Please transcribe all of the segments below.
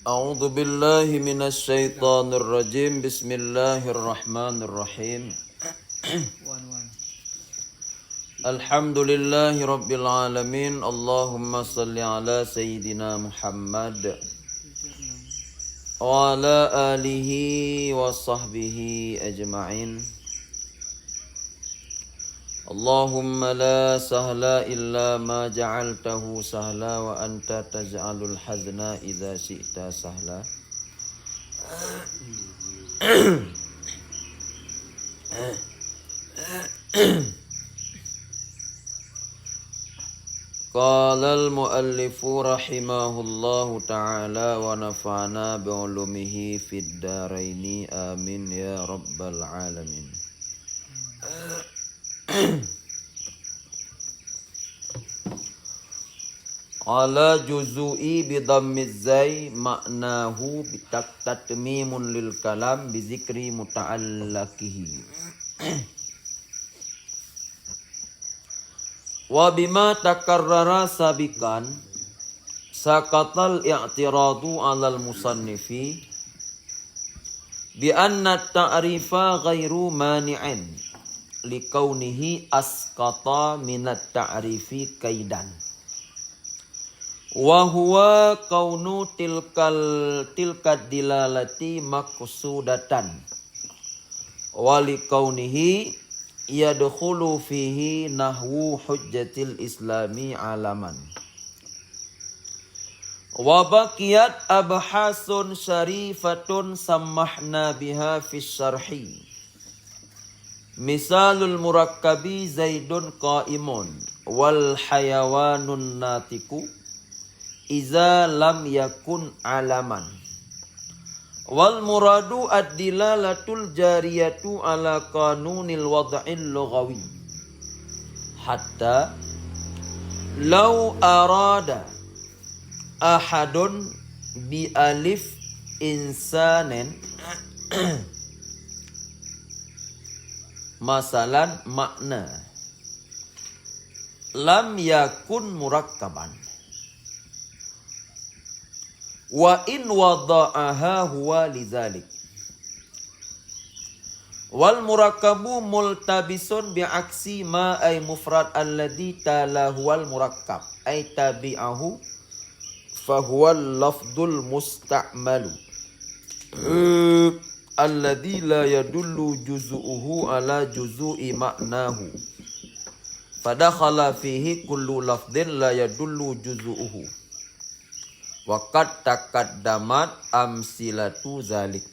A'udzu billahi minasy syaithanir rajim. Bismillahirrahmanirrahim. Alhamdulillahi rabbil alamin. Allahumma salli ala sayyidina Muhammad wa ala alihi wa sahbihi ajma'in. Allahumma la sahla illa ma ja'altahu sahla wa anta taj'alul hazna idza syi'ta sahla. Qala al-muallifu rahimahullahu ta'ala wa nafa'ana bi'ulumihi fid daraini amin ya rabbal alamin. Ala juzui bidhammiz zai ma'nahu bitatmimun lil kalam bizikri muta'allaqihi. Wa bima takarrara sabiqan saqatal i'tiradu 'alal musannifi bi anna ta'rifa ghairu mani'in likaunihi asqata minat ta'rifi kaidan wa huwa kaunu tilkad dilalati maqsudatan wa likaunihi yadkhulu fihi nahwu hujjatil islami alaman wa baqiyat abhasun syarifatun sammahna biha fis syarhi. Misalul murakkabi zaidun qaimun wal hayawanun natiku iza lam yakun alaman. Wal muradu ad-dilalatul jariyatu ala qanunil wad'il lughawi. Hatta law arada ahadun bi alif insanen masalan makna lam yakun murakkaban wa in wada'aha huwa lidzalik wal murakkabu multabisun bi'aksi ma ay mufrad alladhi talahu wal murakkab ay tabi'ahu fahuwa lafdul musta'malu alladhi la yadullu juz'uhu ala juz'i ma'nahu fadakhala fihi kullu lafdhin la yadullu juz'uhu wa qad taqaddamat amsilatu zalik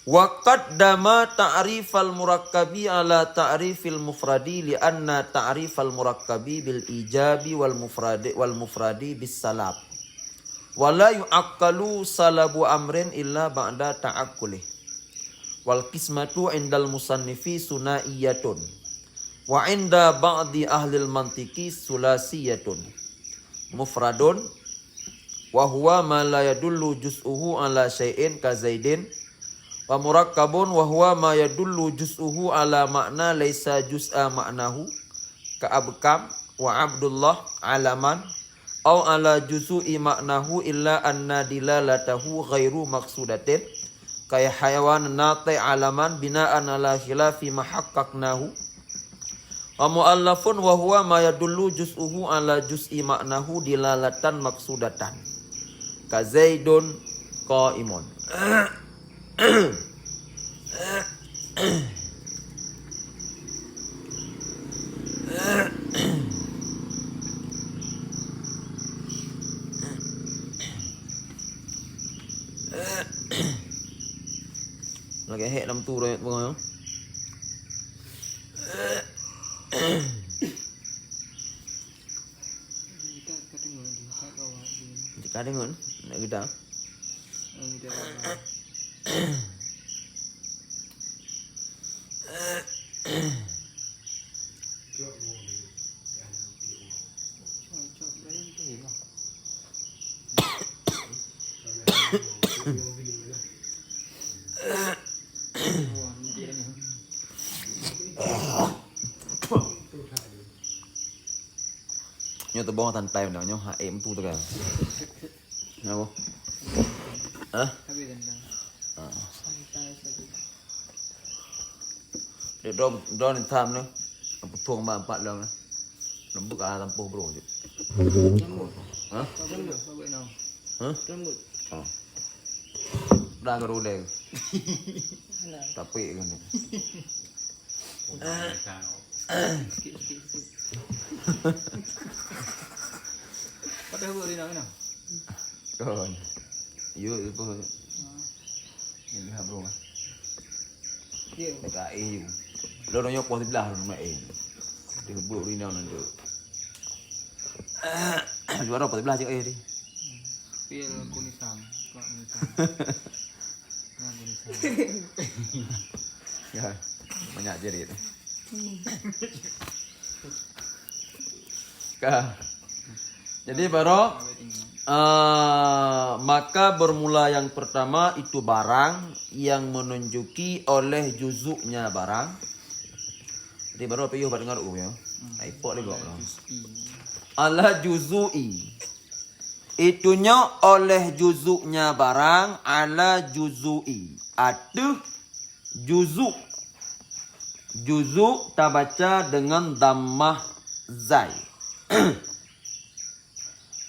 wa qaddama ta'rifal murakkabi ala ta'rifil mufradi li anna ta'rifal murakkabi bil ijabi wal mufradi bis salab wala yu'akkalu salabu amrin illa ba'da ta'akkulih wal qismatu indal musannifi sunaiyatun wa inda ba'di ahlil mantiki sulasiyatun mufradun wa huwa ma la yadullu juz'uhu ala syai'in ka zaidin wa murakkabun wa huwa ma yadullu juz'uhu ala makna laisa juz'a ma'nahu ka abkam wa abdullah alaman aw ala juz'i ma'nahu illa anna dilalatahu ghairu maqsudatin kaya hayawan nati alaman bina'an ala khilafi mahaqqaqnahu wa mu'allafun wa huwa ma yadullu juz'uhu ala juz'i ma'nahu dilalatan maqsudatan ka zaidun qaimun. Là cái hệ 5 tu đây mọi người không? Kita dengar nak kita. Nyo to bong tan tay nào nyo ha em tu to cả. Nào. Hah? Tapi tentang. Dia don tham nữa. Thuồng mà 4 lần. Lembut ah lampuh bro. Rambut. Hah? Rambut. Apa nak? Hah? Rambut. Oh. Dah ngerudeng. Tapi kan. Sikit. Pada apa dia nak? Kon. Yo itu. Ini lihat bro. Dia. Dekat air. Lo nyok pos sebelah rumah air. Dia buruk rina nanti. Juara pos sebelah je air ni. Pil kunisam. Kau kunisam. Nah kunisam. Ya, banyak jerit. Jadi baru maka bermula yang pertama itu barang yang menunjuki oleh juzuknya barang. Jadi baru apa you buat dengar ya? iPod lagi kok. Ala juzui. Itunya oleh juzuknya barang ala juzui. Ada juzuk. Juzuk tak baca dengan dhammah zai.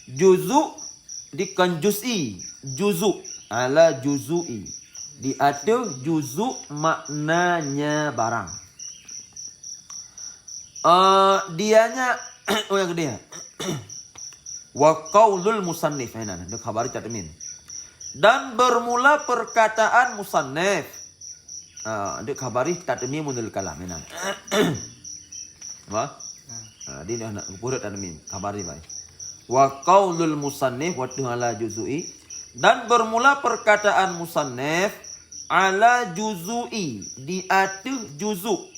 Juzuk dikan juz'i. Juzuk ala juzui. Di ada juzuk maknanya barang. Dianya oh yang dia. Wa qaulul musannif ini ada khabar tadmin. Dan bermula perkataan musannif. Ada khabari tadmimul kalam ini. Wah. Dia nak buat tadmim khabari baik. Wa qaulul musannif wa ala juzui. Dan bermula perkataan musannif ala juzui di atas juzuk.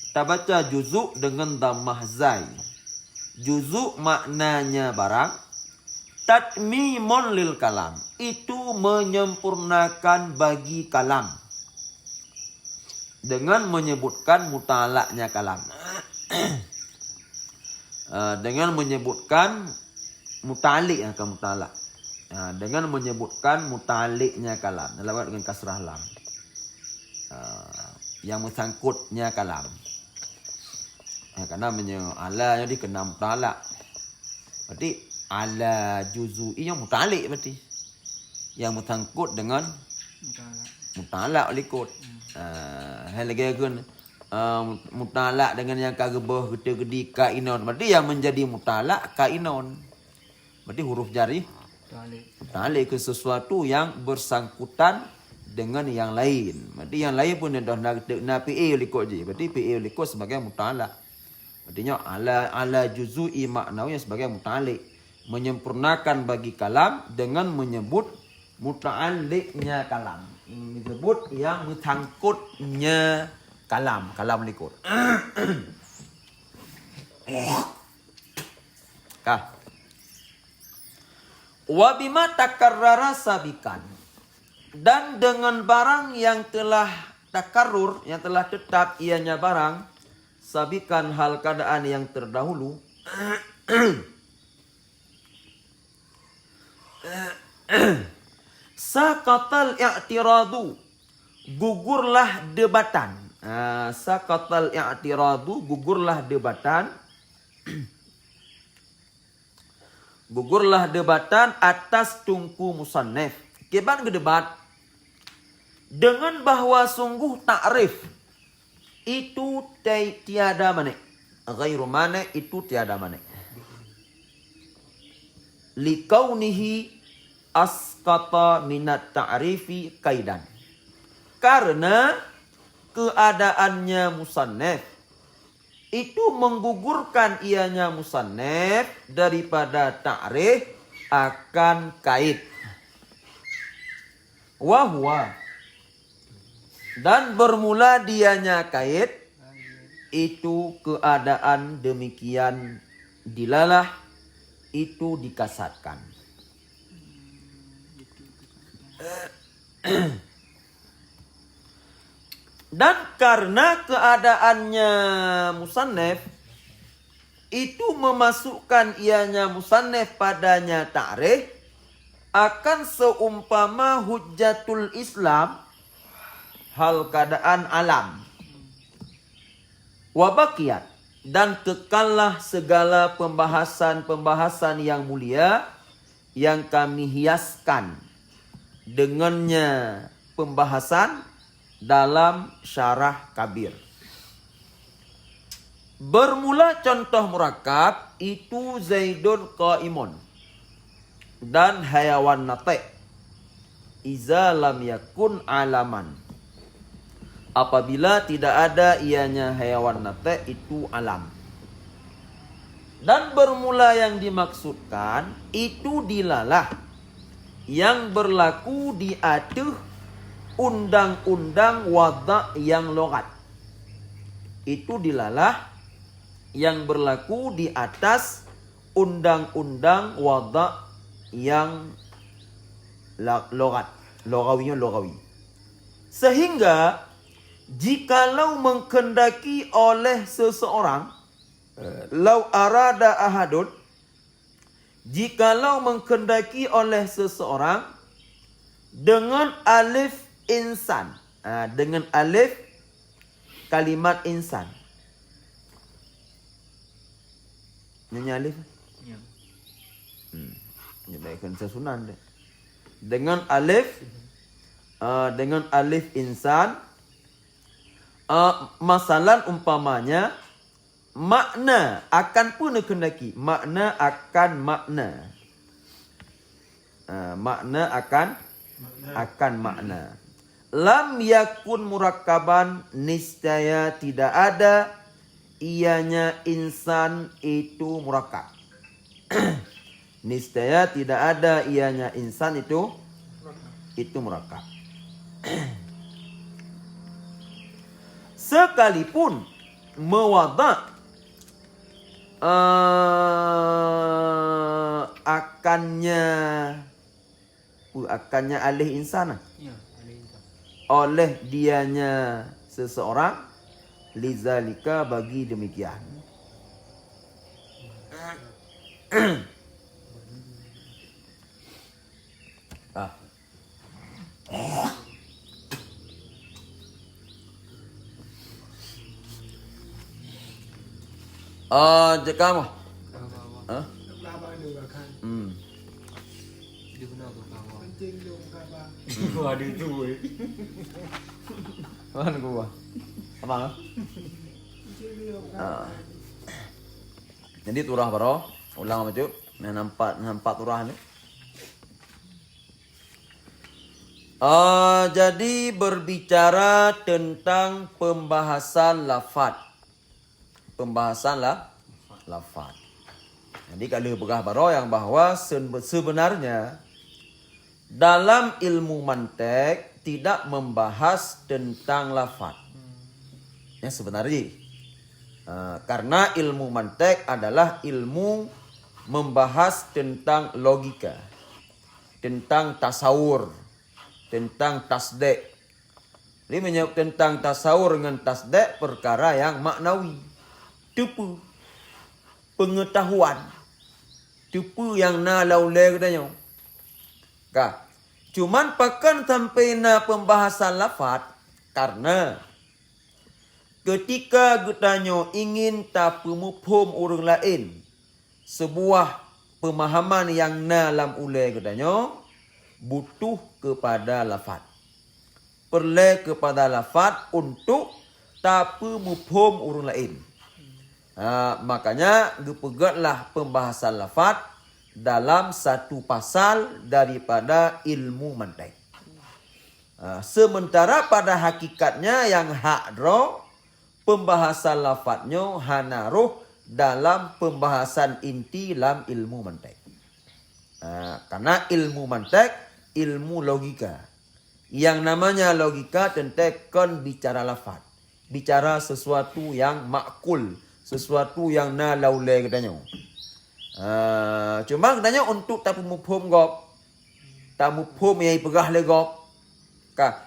Kita baca juzuk dengan dhammah zai. Juzuk maknanya barang. Tatmimun lil kalam. Itu menyempurnakan bagi kalam. Dengan menyebutkan mutalaknya kalam. Dengan menyebutkan mutalik akan mutalak. Dengan menyebutkan mutaliknya kalam. Lewat dengan kasrah lam. Yang bersangkutnya kalam. Kerana ala jadi kena mutalak. Berarti ala juzui yang mutalik berarti. Yang bersangkut dengan mutalak likut. Hal lagi kan mutalak dengan yang kagebah gede-gede kainon. Berarti yang menjadi mutalak kainon. Berarti huruf jari mutalik ke sesuatu yang bersangkutan dengan yang lain. Berarti yang lain pun dah nak PA likut je. Berarti PA likut sebagai mutalak. Artinya ala juzui maknanya sebagai mutalik, menyempurnakan bagi kalam dengan menyebut muta'alliqnya kalam. Disebut yang bersangkutnya kalam likut. Kah. Wa bima takarrara sabikan. Dan dengan barang yang telah takarrur, yang telah tetap ianya barang sabikan hal keadaan yang terdahulu. Saqatal i'tiradu, gugurlah debatan. Saqatal i'tiradu, gugurlah debatan. Gugurlah debatan atas tungku musannif. Keban ke debat dengan bahwa sungguh takrif itu tiada mane. Ghairu mane itu tiada mane. Likaunihi asqata minat ta'rifi kaidan. Karena keadaannya musannif itu menggugurkan ianya musannif daripada ta'rif akan kait. Wahwa. Dan bermula dianya kait. Itu keadaan demikian dilalah. Itu dikasatkan. Dan karena keadaannya musannif itu memasukkan ianya musannif padanya ta'rif, akan seumpama hujjatul Islam hal keadaan alam. Wabakiyat, dan kekallah segala pembahasan-pembahasan yang mulia yang kami hiaskan dengannya pembahasan dalam syarah kabir. Bermula contoh murakab itu Zaidun qaimun dan hayawan natik iza lam yakun alaman. Apabila tidak ada ianya hayawan natik itu alam. Dan bermula yang dimaksudkan itu dilalah yang berlaku di atas undang-undang wada' yang logat. Itu dilalah yang berlaku di atas undang-undang wada' yang logat. Logawi. Sehingga jikalau mengkendaki oleh seseorang, lau arada ahadun, jikalau mengkendaki oleh seseorang dengan alif insan, dengan alif kalimat insan. Nyanyi alif? Ya. Ini baikkan sesunan deh. Dengan alif insan, masalan umpamanya makna akan pun kendaki, makna akan makna. Makna akan makna. Lam yakun murakkaban, niscaya tidak ada ianya insan itu murakkab. Niscaya tidak ada ianya insan itu murakkab. Sekalipun mewada' akannya alih insan, Ya, alih insan. oleh dianya seseorang, lizalika bagi demikian. Kamu. Kawa. Dia benar ke kawa. Ada itu. Mana gua? Apa? Jadi turah baro, ulang apa tu? Nampak turah ni. Jadi berbicara tentang pembahasan lafaz. Lafaz. Jadi kalau begah baro yang bahwa sebenarnya dalam ilmu mantek tidak membahas tentang lafaz. Ya sebenarnya. Karena ilmu mantek adalah ilmu membahas tentang logika, tentang tasawur, tentang tasdek. Ini menyebut tentang tasawur dengan tasdek perkara yang maknawi. Tupu pengetahuan, tupu yang na laulai katanya. Cuman pakan sampai na pembahasan lafaz karena ketika katanya ingin tapi mufhum orang lain sebuah pemahaman yang na lam ulai katanya butuh kepada lafaz. Perlu kepada lafaz untuk tapi mufhum orang lain. Makanya dipegatlah pembahasan lafaz dalam satu pasal daripada ilmu mantek. Sementara pada hakikatnya yang hadro pembahasan lafaznya hanaruh dalam pembahasan inti dalam ilmu mantek. Karena ilmu mantek ilmu logika. Yang namanya logika tentang bicara lafaz, bicara sesuatu yang makul, sesuatu yang na laulai katanya. Cuma katanya untuk tak mufhum gop, tak mufhum yang pegah le gop.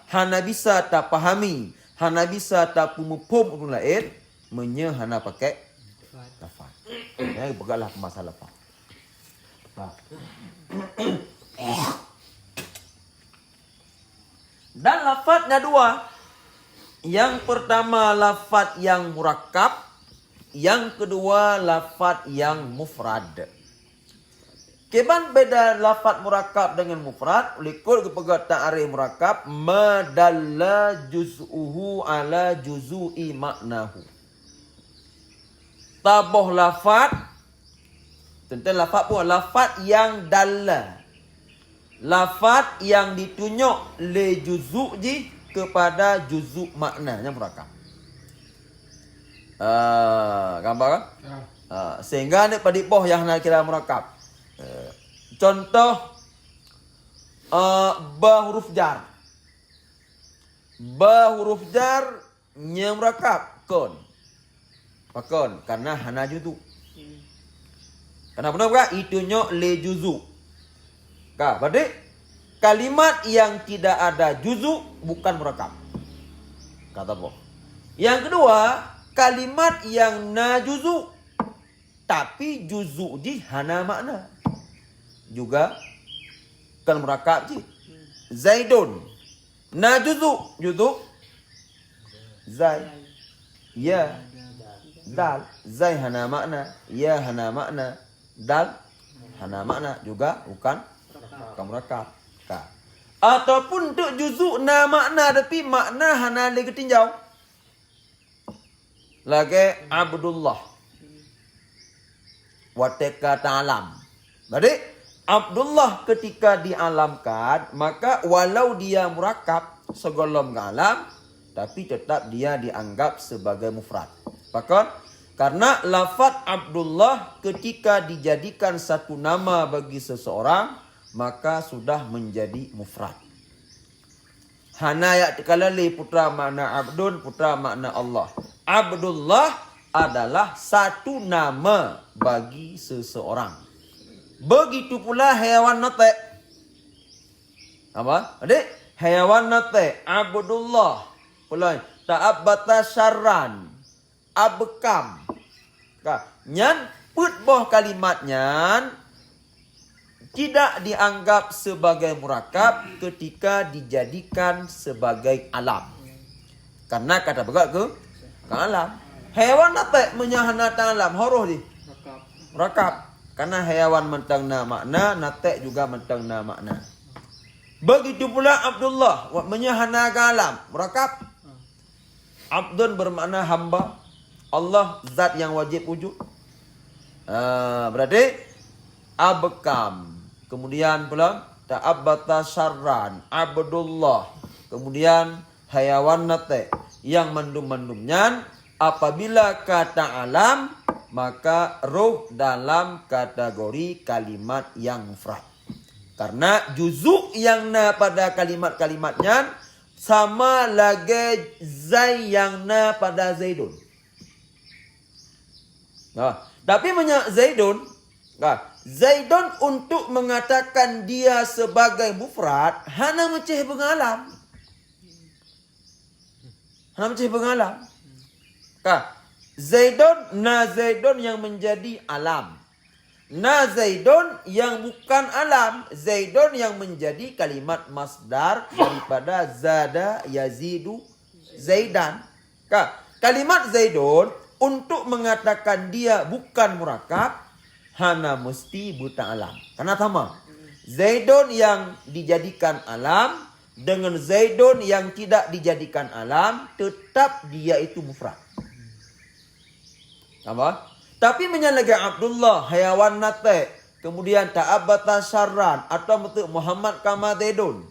Hana bisa tak pahami, hana bisa tak mufhum orang lain, hana pakai lafaz. Ya pegahlah masalah lafaz. Dan lafadznya dua. Yang pertama lafadz yang murakkab, yang kedua lafadz yang mufrad. Keban beda lafadz murakkab dengan mufrad, likul kepegat ta'rif murakkab madalla juz'uhu ala juzui maknahu. Taboh lafadz, tentang lafadz pun lafadz yang dalla. Lafadz yang ditunjuk le juzuk ji kepada juzuk maknanya murakkab. Gambar kan? Sehingga ni pada poh yang nak kira murakkab. Contoh ba huruf jar. Ba huruf jar nya murakkab kon. Pakon karena hana juzuk. Kenapa benar? Itunjuk le juzuk. Berarti kalimat yang tidak ada juzuk bukan murakkab. Kata boh. Yang kedua, kalimat yang na juzuk tapi juzuk di hana makna. Juga kan murakkab ji. Zaidun. Na juzuk, juzuk zai. Ya. Dal. Zai hana makna, ya hana makna, dal hana makna juga bukan murakkab. Ataupun untuk juzuk na makna tapi makna hana lagi tinjau. Lagi Abdullah. Wateka ta'alam. Jadi Abdullah ketika dialamkan, maka walau dia murakkab segolong alam, tapi tetap dia dianggap sebagai mufrad. Bahkan karena lafaz Abdullah ketika dijadikan satu nama bagi seseorang, maka sudah menjadi mufrad. Hana ya kalali putra makna abdun, putra makna Allah. Abdullah adalah satu nama bagi seseorang. Begitu pula hewan nate. Apa? Adik, hewan nate Abdullah. Pula ta'abbata syarran. Abkam. Nyan put boh kalimatnya tidak dianggap sebagai murakkab ketika dijadikan sebagai alam. Karena kata begat ke alam. Hewan apa menyahana alam horoh di murakkab. Karena hewan mentangna makna, nate juga mentangna makna. Begitu pula Abdullah menyahana alam murakkab. Abdun bermakna hamba. Allah zat yang wajib wujud. Berarti abkam. Kemudian pula ta'abbata syarran, Abdullah. Kemudian hayawan nate yang mendum-mendumnya apabila kata alam maka ruh dalam kategori kalimat yang mufrad. Karena juzuk yang na pada kalimat-kalimatnya sama lagi zai yang na pada Zaidun. Tapi Zaidun, Zaidun untuk mengatakan dia sebagai mufrad hana meceh pengalam. Hana meceh pengalam. Zaidun yang menjadi alam. Zaidun yang bukan alam. Zaidun yang menjadi kalimat masdar daripada zada yazidu zaidan. Kalimat Zaidun untuk mengatakan dia bukan murakkab hana mesti buta alam. Karena sama. Zaidun yang dijadikan alam dengan Zaidun yang tidak dijadikan alam tetap dia itu mufrad. Apa? Tapi menyalahi Abdullah hayawan nate, kemudian ta'abbata syarran atau bentuk Muhammad kama Zaidun.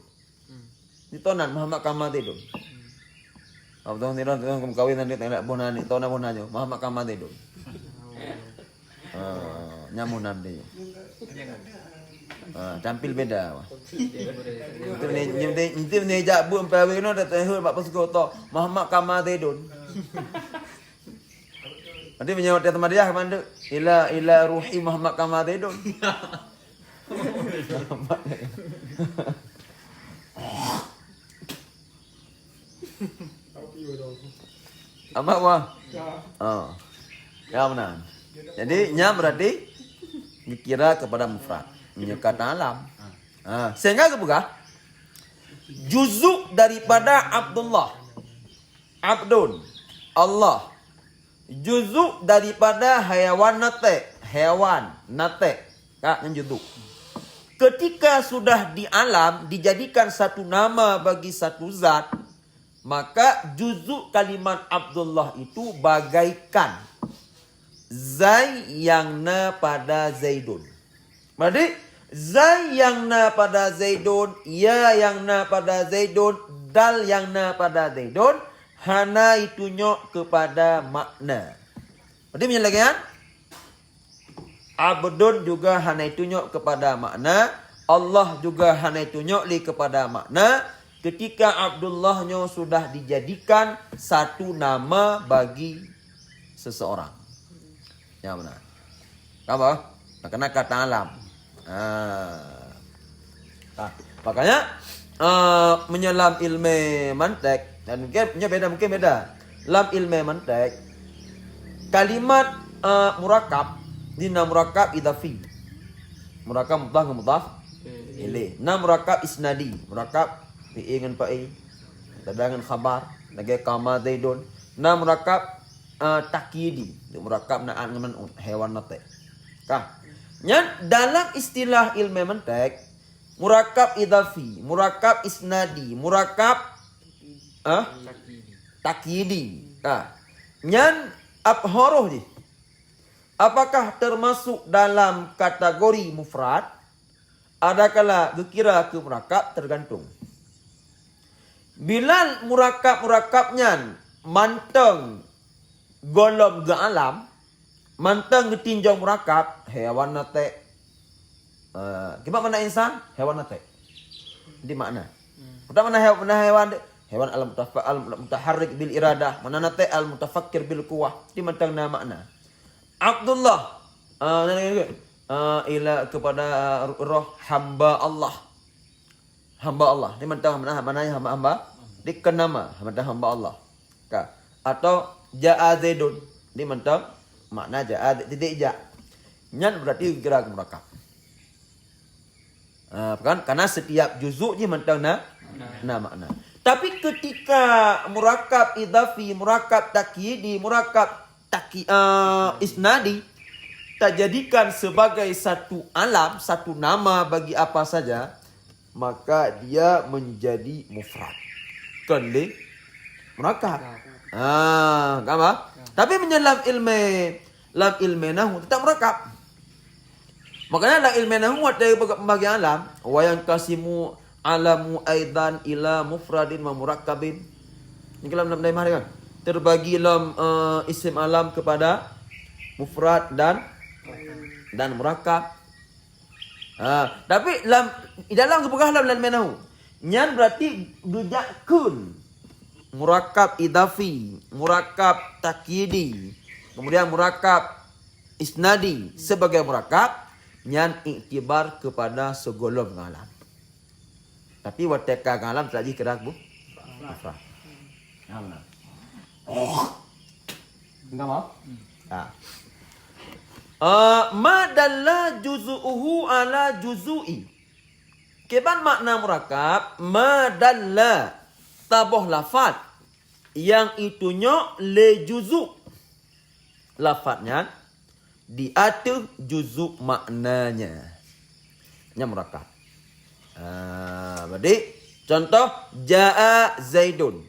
Ditonan Muhammad kama Zaidun. Abdullah ni orang kawin nanti tak bonan ni tona bonanyo Muhammad kama Zaidun. Nyamunan dia. Tampil beda. Itu ni jak bu empat no datang hul bab pasuko to Muhammad kama Zaidun. Nanti menyawat dia teman dia kemana? Ila ruhi Muhammad kama Zaidun. Apa wah? Ya benar. Jadi nya berarti dikira kepada mufrad, menyekatan alam. Sehingga kebuka Juzuk daripada Abdullah. Abdun. Allah. Juzuk daripada haiwan nate. Hewan nate. Yang juzuk. Ketika sudah di alam dijadikan satu nama bagi satu zat, maka juzuk kalimat Abdullah itu bagaikan Zai yang na pada Zaidun. Berarti Zai yang na pada Zaidun, Ya yang na pada Zaidun, Dal yang na pada Zaidun, hana itu nyok kepada makna. Berarti menyelesaikan Abdun juga hana itu nyok kepada makna. Allah juga hana itu nyok li kepada makna. Ketika Abdullahnya sudah dijadikan satu nama bagi seseorang. Yang benar. Apa? Karena kata alam. Makanya menyelam ilmu mantek dan mungkin beda. Lam ilmu mantek kalimat murakab dina murakab idafi. Murakab mudhaf dengan mudhaf ilaih. Na murakab isnadi. Murakab fi'i dengan fa'i. Tada dengan khabar. Lagi kama zaidun. Na murakab takyidi. Murakab na'an dengan hewan nate. Dalam istilah ilmu mantek, murakab idafi, murakab isnadi, murakab takyidi. Nyan abhoroh ni. Apakah termasuk dalam kategori mufrad? Adakala dikira ke murakab tergantung. Bila murakab-murakabnya manteng golom ke alam, manteng tinjau murakab hewan nate. Gimana mana insan? Hewan nate. Di makna. Pertama mana hewan? Hewan al-mutaharrik bil iradah, mana nate al-mutafakkir bil quwwah. Di manteng na makna. Abdullah ila kepada roh hamba Allah. Hamba Allah. Di manteng mana hamba? Diken nama hamba Allah. Atau ja'a zaidun. Di manteng makna ja'a titik ja. Nyan berarti kira murakab. Kan? Karena setiap juzuk ni manteng na makna. Tapi ketika murakab idafi, murakab takyidi, murakab isnadi tak jadikan sebagai satu alam, satu nama bagi apa saja, maka dia menjadi mufrad. Kali murakab. Apa? Tapi menyelam ilmu nahu tetap murakab. Makanya dalam ilmu nahu ada pembagian alam, wa yang kasimu alamu aidan ila mufradin wa murakkabin. Ini dalam hari kan? Terbagi dalam isim alam kepada mufrad dan murakkab. Tapi dalam kepegahan dalam menahu nyan berarti dujakun murakkab idafi, murakkab takyidi, kemudian murakkab isnadi sebagai murakkab nyan iktibar kepada segolong alam. Tapi wateka alam tadi kerak bu mufrad. Benar. Enggak mau? Ma dalla juzu'uhu ala juzu'i. Keban makna murakab, ma dalla taboh lafad yang itunya le juzu'. Lafadnya diatur juzu' maknanya. Nya murakab. Berarti contoh ja'a zaidun.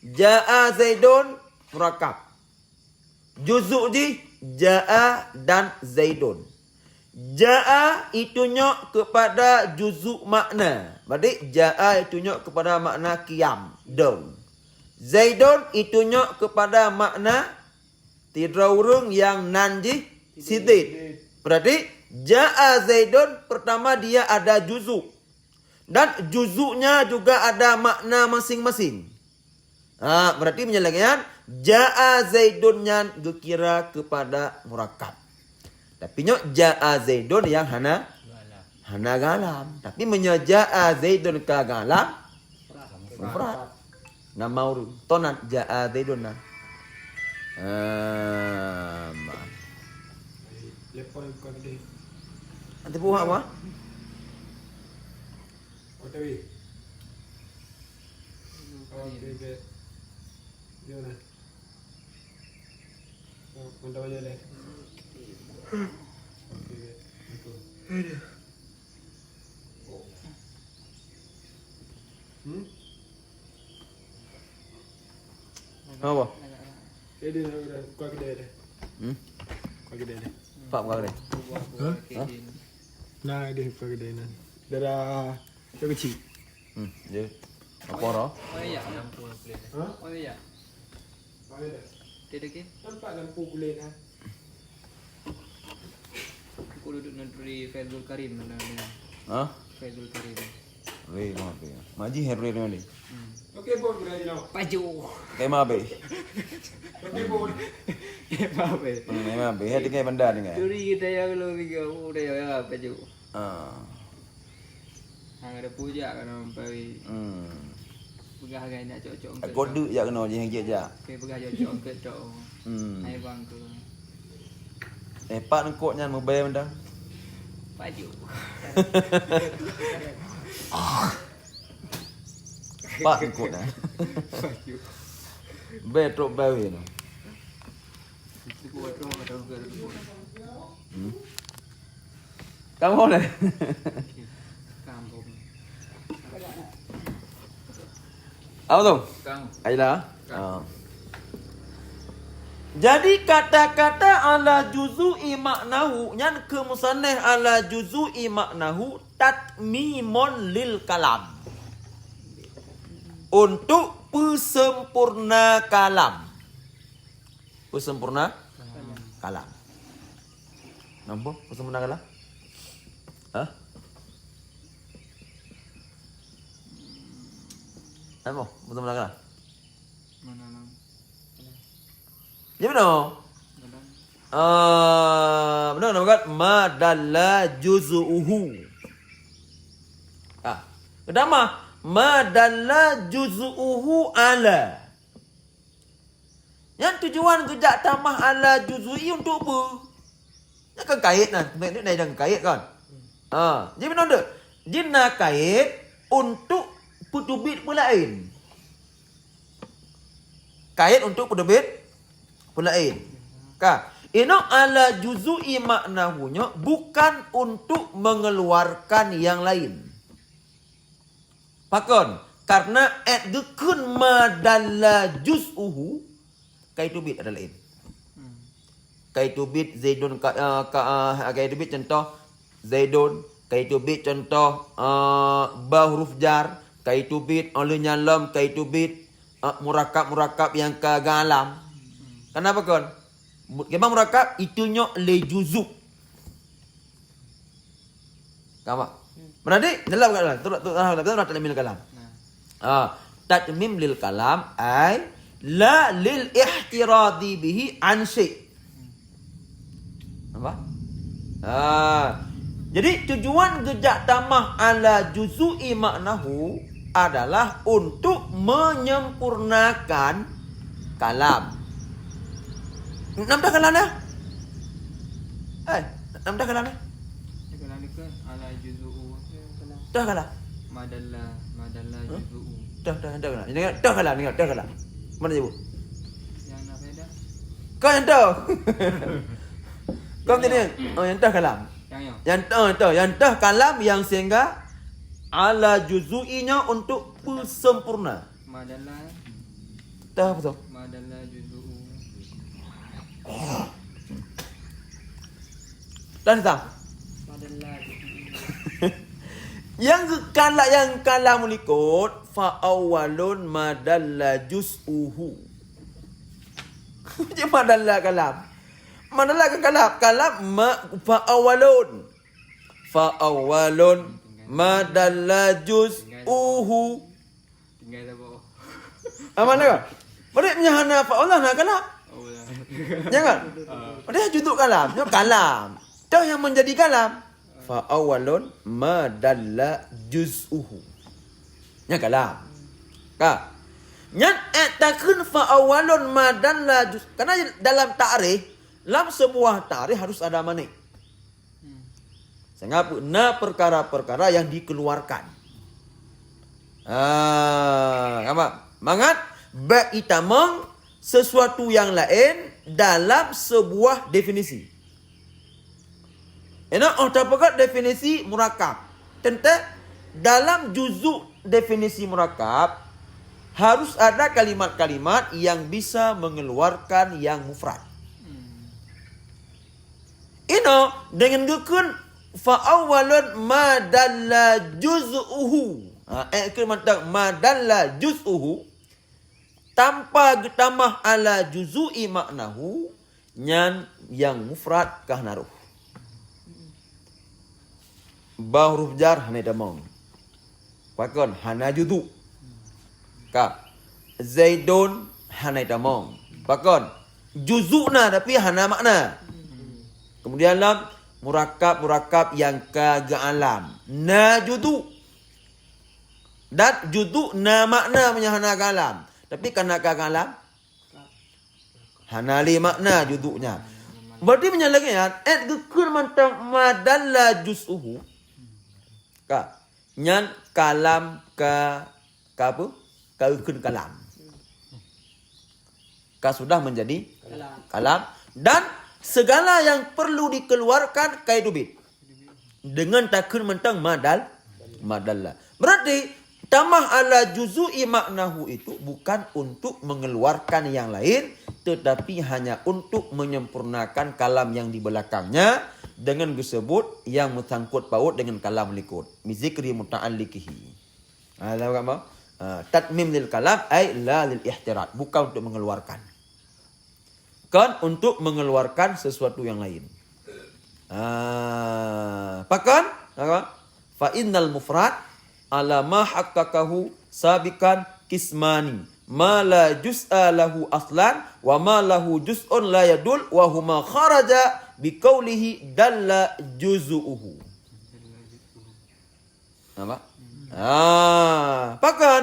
Ja'a zaidun murakab. Juzuk di ja'a dan zaidun. Ja'a itunya kepada juzuk makna. Berarti ja'a itunya kepada makna qiyam, dong. Zaidun itunya kepada makna tidraurung yang nanji sidid. Berarti ja'a zaidun pertama dia ada juzuk. Dan juzuknya juga ada makna masing-masing. Berarti menyelesaikan ja'a zaidun yang dikira kepada murakab. Tapi nyok ja'a zaidun yang hana galam. Tapi menyaja'a zaidun ke galam mufrad. Nama urut tonan ja'a zaidun na. Nanti buah apa? Okey, okey. Gimana? Oh, mantap aja deh. Okey, okey. Betul. Hmm? Apa? Dia udah buka kedai dah. Hmm? Buka kedai dah. Pak buka ni. Hah? Kedin. Nah, dia buka kedai nah. Dia dah kecil. Dia apa ro? Mana ya lampu boleh. Hah? Mana ya? Mana dah? Dia dekat. Nampak lampu boleh kan? Aku duduk negeri Faizul Karim mana dia. Ha? Faizul Karim. Wei, mau apa? Maji herwe ni. Okey, bon, boleh now. Paju. Kai ma be. Okey, bon. Apa? Memang be. Hati kai benda ni kan. Curi kita yang lu tiga udah ya paju. Ah. Hang ada puja kan sampai pegah gai nak cocok. Kau duk je kena je hang je. Ke pegah cocok ke cok. Hai bang ke. Pak nengkok nyan mobile benda. Paju. Pak nengkok dah. Paju. Be trok bawe no. Itu buat rumah kata orang ke. Kamu ni. Kampung. Apa tu? Kang. Aila. Jadi kata-kata ala juzu'i maknahu nyan ke musannah ala juzu'i maknahu tatmimun lil kalam. Untuk pesempurna kalam. Pesempurna kalam. Nampak pesempurna kalam? Hah? Apa? Pesempurna kalam? Mana nang? Ya benar. Benar nama kat madalla juz'uhu. Kedama madalla juz'uhu ala. Yang tujuan kejak tamah ala juz'i untuk apa? Nak kan kait nah. Ni dah kait kan. Jadi benar tak? Dia nak kait untuk petubit pelain. Kait untuk petubit pelain. Ino ala juzui maknahunya bukan untuk mengeluarkan yang lain. Pakon, karena adkun madalla juz'uhu kaitubit ada lain. Kaitubit Zaidun kaitubit contoh Zaidun, kaitubit contoh ba huruf jar, kaitubit oleh nyalam, kaitubit murakab yang kagalam. Kenapa kon? Kemang murakab itunya le juzuk. Kamu? Berarti dalam kalam. Tu tatmim lil kalam. Tatmim lil kalam ay la lil ihtiradi bihi an syai'. Apa? Jadi tujuan gejak tamah ala juzu'i maknahu adalah untuk menyempurnakan kalam. Nam dah kalam dah? Nam dah kalam dah? Kalau ni ke ala juzu'u. Dah kalam. Madalla juzu'u. Dah kalam. Ini dah kalam, dah kalam. Mana ibu? Yang nak beda? Kau yang tahu. Kau tadi yang dah kalam. Yang dah kalam yang sehingga ala juzu'inya untuk sempurna. Madalla. Dah betul. Madalla juzu'u. Dan tak. Madalla juzu'u. Yang kalam ikut fa awwalun madalla juz'uhu. Macam madalla kalam. Madalla kalam fa awwalun. Fa awwalun madalla juz'uhu. Tinggal tak bawa. Mana kan? Mereka menyahana fa Allah nak kalam. Oh lah. Jangan. Dia juduk kalam. Dia kalam. Dah yang menjadi kalam. Fa awalun madalla juz'uhu. Nya kalam. Ka. Nya takun fa awalun madalla juz. Karena dalam ta'rif, dalam sebuah ta'rif harus ada manik. Sehingga perkara-perkara yang dikeluarkan. Apa? Mangat baitamang sesuatu yang lain dalam sebuah definisi. Enak terpakat definisi murakab. Tentu dalam juzuk definisi murakab harus ada kalimat-kalimat yang bisa mengeluarkan yang mufrad. Ino dengan gekun fa awwalun ma dalla juz'uhu. Kalimat ma dalla juz'uhu tanpa ditambah ala juzui maknahu nyan yang mufrad kah naruh. Ba huruf jar hana damang. Pakon hana judu. Ka Zaidun hana damang. Pakon juzuna tapi hana makna. Kemudian lam murakab yang kagak alam. Na judu. Dan judu na makna punya hana kalam. Tapi karena kagak alam hana li makna juduknya. Berarti menyalakan gekun mantang madalla juz'uhu. Ka nyan kalam ka apa? Ka ukun kalam. Ka sudah menjadi kalam dan segala yang perlu dikeluarkan kaidubit dengan takun mentang madalla. Berarti tambah ala juzui maknahu itu bukan untuk mengeluarkan yang lain, tetapi hanya untuk menyempurnakan kalam yang di belakangnya dengan disebut yang bersangkut paut dengan kalam likut. Mizikri muta'alliqihi. Tahu tak apa? Tatmim lil kalam ay la lil ihtirat. Bukan untuk mengeluarkan. Kan untuk mengeluarkan sesuatu yang lain. Pakan? Fa innal mufrad ala ma haqqaqahu sabikan kismani. Ma la juz'a lahu aslan wa ma lahu juz'un la yadul wa huma kharaja biqaulihi dalla juz'uhu. Apa? Bahkan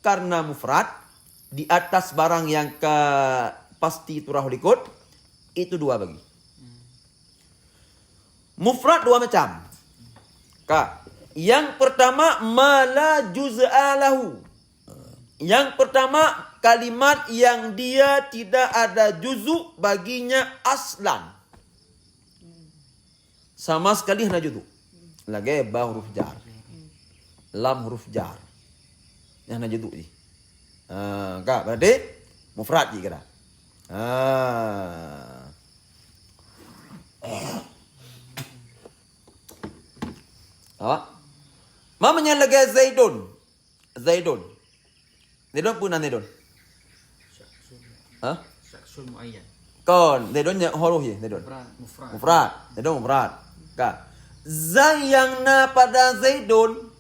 karena mufrad di atas barang yang pasti turah likut itu dua bagi. Mufrad dua macam. Yang pertama mala juz'a lahu. Yang pertama kalimat yang dia tidak ada juzuk baginya aslan. Sama sekali hanya juzuk. Lagi ba huruf jar. Lam huruf jar. Yang hanya juzuk ni. Berarti mufrad je kira. Mamanya lagi Zaidun. Zaidun pun Zaidun. Syaksul muayyan. Kon Zaidun nya huruf ye Zaidun. Mufrad. Zaidun mufrad. Zai yang na pada Zaidun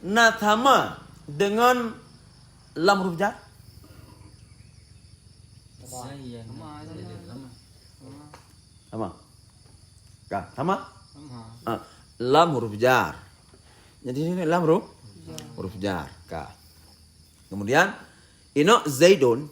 na sama dengan lam huruf jar. Sama. Sama. Lam huruf jar. Jadi ini lam huruf jar. Kemudian ino Zaidun.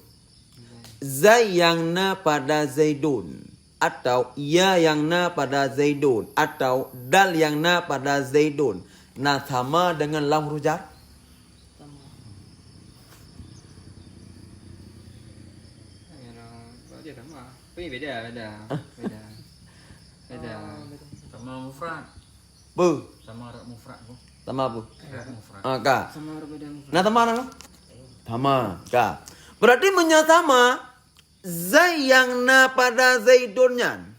Zai yang na pada Zaidun atau ya yang na pada Zaidun atau dal yang na pada Zaidun na sama dengan lam huruf jar. Tapi beda. Sama mufrad. Sama mufrad bu. Sama apa? Mufrad. Sama beda mufrad. Nah sama lah. Sama. Berarti menyatama zai yang na pada Zaidunnya.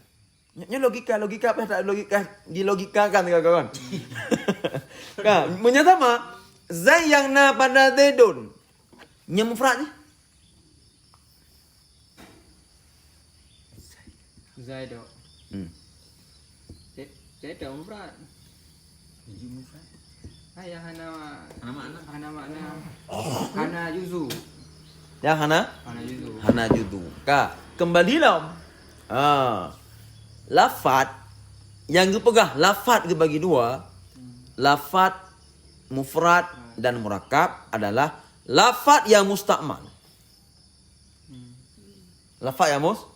Ini logika apa tak logika dilogikakan kawan. Menyatama zai yang na pada Zaidun. Nya mufradnya. Zaido. Zaido mufrad. Biji mufrad. Ayah hana makna. Hana juzu. Yang hana juzu. Kembalilah. Lafat yang dipegah lafat dibagi dua. Lafat mufrad dan murakab adalah lafat yang mustakmal. Lafat yang mustakmal.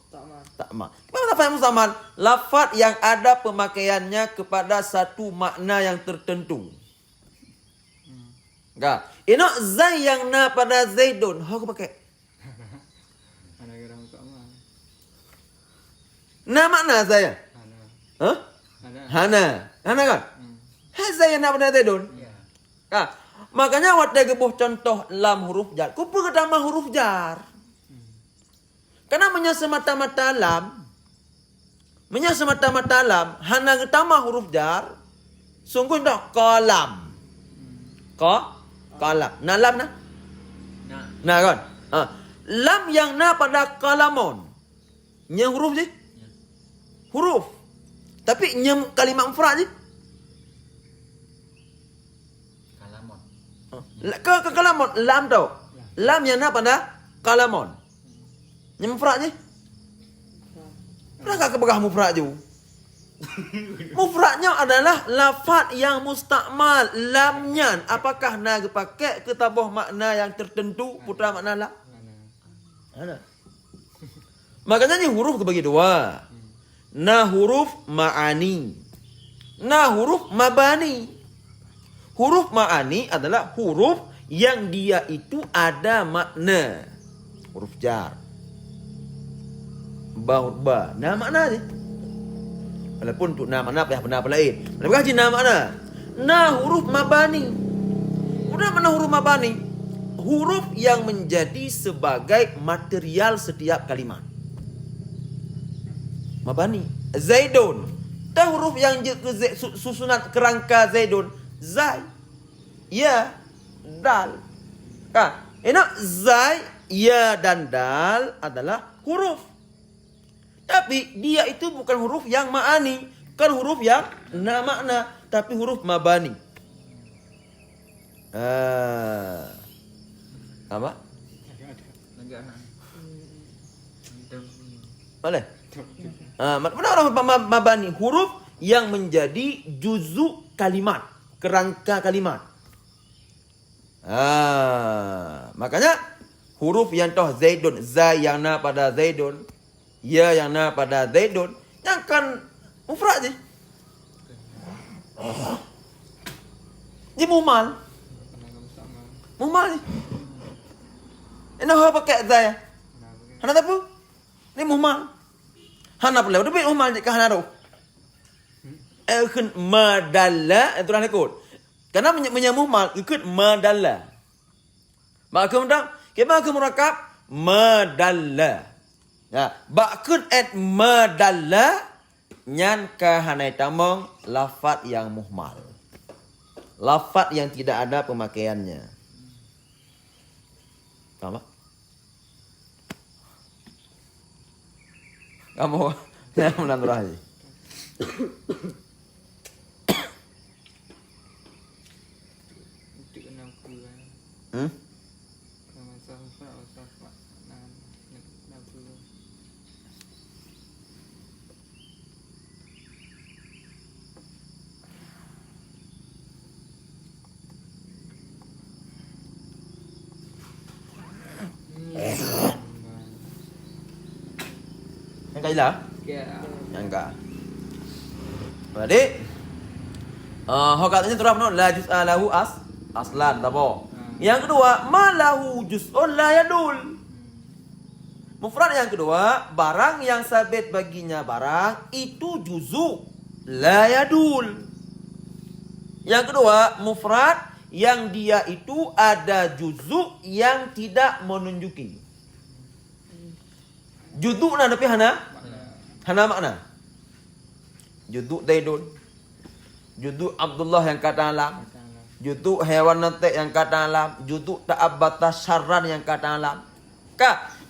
Kenapa lafat yang mustakmal? Lafat yang ada pemakaiannya kepada satu makna yang tertentu. Ino zai yang na pada Zaidun. Aku pakai. Ana kira untuk amal. Na makna zai. Ana. Hah? Ana. Hana. Hana kan? Hai zai yang na pada Zaidun. Makanya waktu gebuh contoh lam huruf jar. Ku perlu tambah huruf jar. Karena semata-mata lam. Semata-mata lam. Hana tambah huruf jar. Sungguh tak kolam. Kalam. Nah lam nah. Nah kan. Lam yang na pada kalamun. Nya huruf je. Huruf. Tapi nya kalimat mufrad je. Ke kalamun lam tau. Lam yang na pada kalamun. Nya mufrad je. Kenapa ke pegah mufrad je? Mufradnya adalah lafaz yang mustakmal. Lamnya apakah na dipakai ke tabuh makna yang tertentu putra makna la? Ada. Makanya ni huruf kebagi dua. Na huruf ma'ani. Na huruf mabani. Huruf ma'ani adalah huruf yang dia itu ada makna. Huruf jar. Ba. Nah makna ni. Walaupun untuk nama mana benar lain. Lebih kaji nama mana? Na huruf mabani. Udah mana huruf mabani? Huruf yang menjadi sebagai material setiap kalimat. Mabani. Zaidun. Tahu huruf yang susunan kerangka Zaidun? Zai. Ya. Dal. Enak zai, ya dan dal adalah huruf. Tapi dia itu bukan huruf yang ma'ani. Kan huruf yang na makna. Tapi huruf mabani. Apa? Boleh? Mana orang mabani? Huruf yang menjadi juzu kalimat. Kerangka kalimat. Makanya huruf yang toh Zaidun. Zai yang na pada Zaidun. Ya yang na pada Zaidun. Yang kan mufrad je. Dia mumal. Mumal je. Ini apa pakai zai? Hana tak apa? Ini mumal. Hana pula. Udah baik mumal je ke hana tu? Ikut madalla. Itu lah ikut. Karena menyamumal. Ikut madalla. Maka kemudian. Kita murakab. Madalla. Ya, bakun at madalla nyan kahanai tamong lafaz yang muhmal. Lafaz yang tidak ada pemakaiannya. Apa? Kamu yang menandurahi. Yang kailah? Yang enggak. Jadi hokatnya turah penuh la juz'a lahu aslan tabo. Yang kedua, malahu juz'un la yadul. Mufrad yang kedua, barang yang sabit baginya barang itu juzu la yadul. Yang kedua, mufrad yang dia itu ada juzu yang tidak menunjuki. Juzu na tapi hana makna. Juzu Zaidun. Juzu Abdullah yang kata alam. Juzu hewan nanti yang kata alam. Juzu ta'abbata syarran yang kata alam.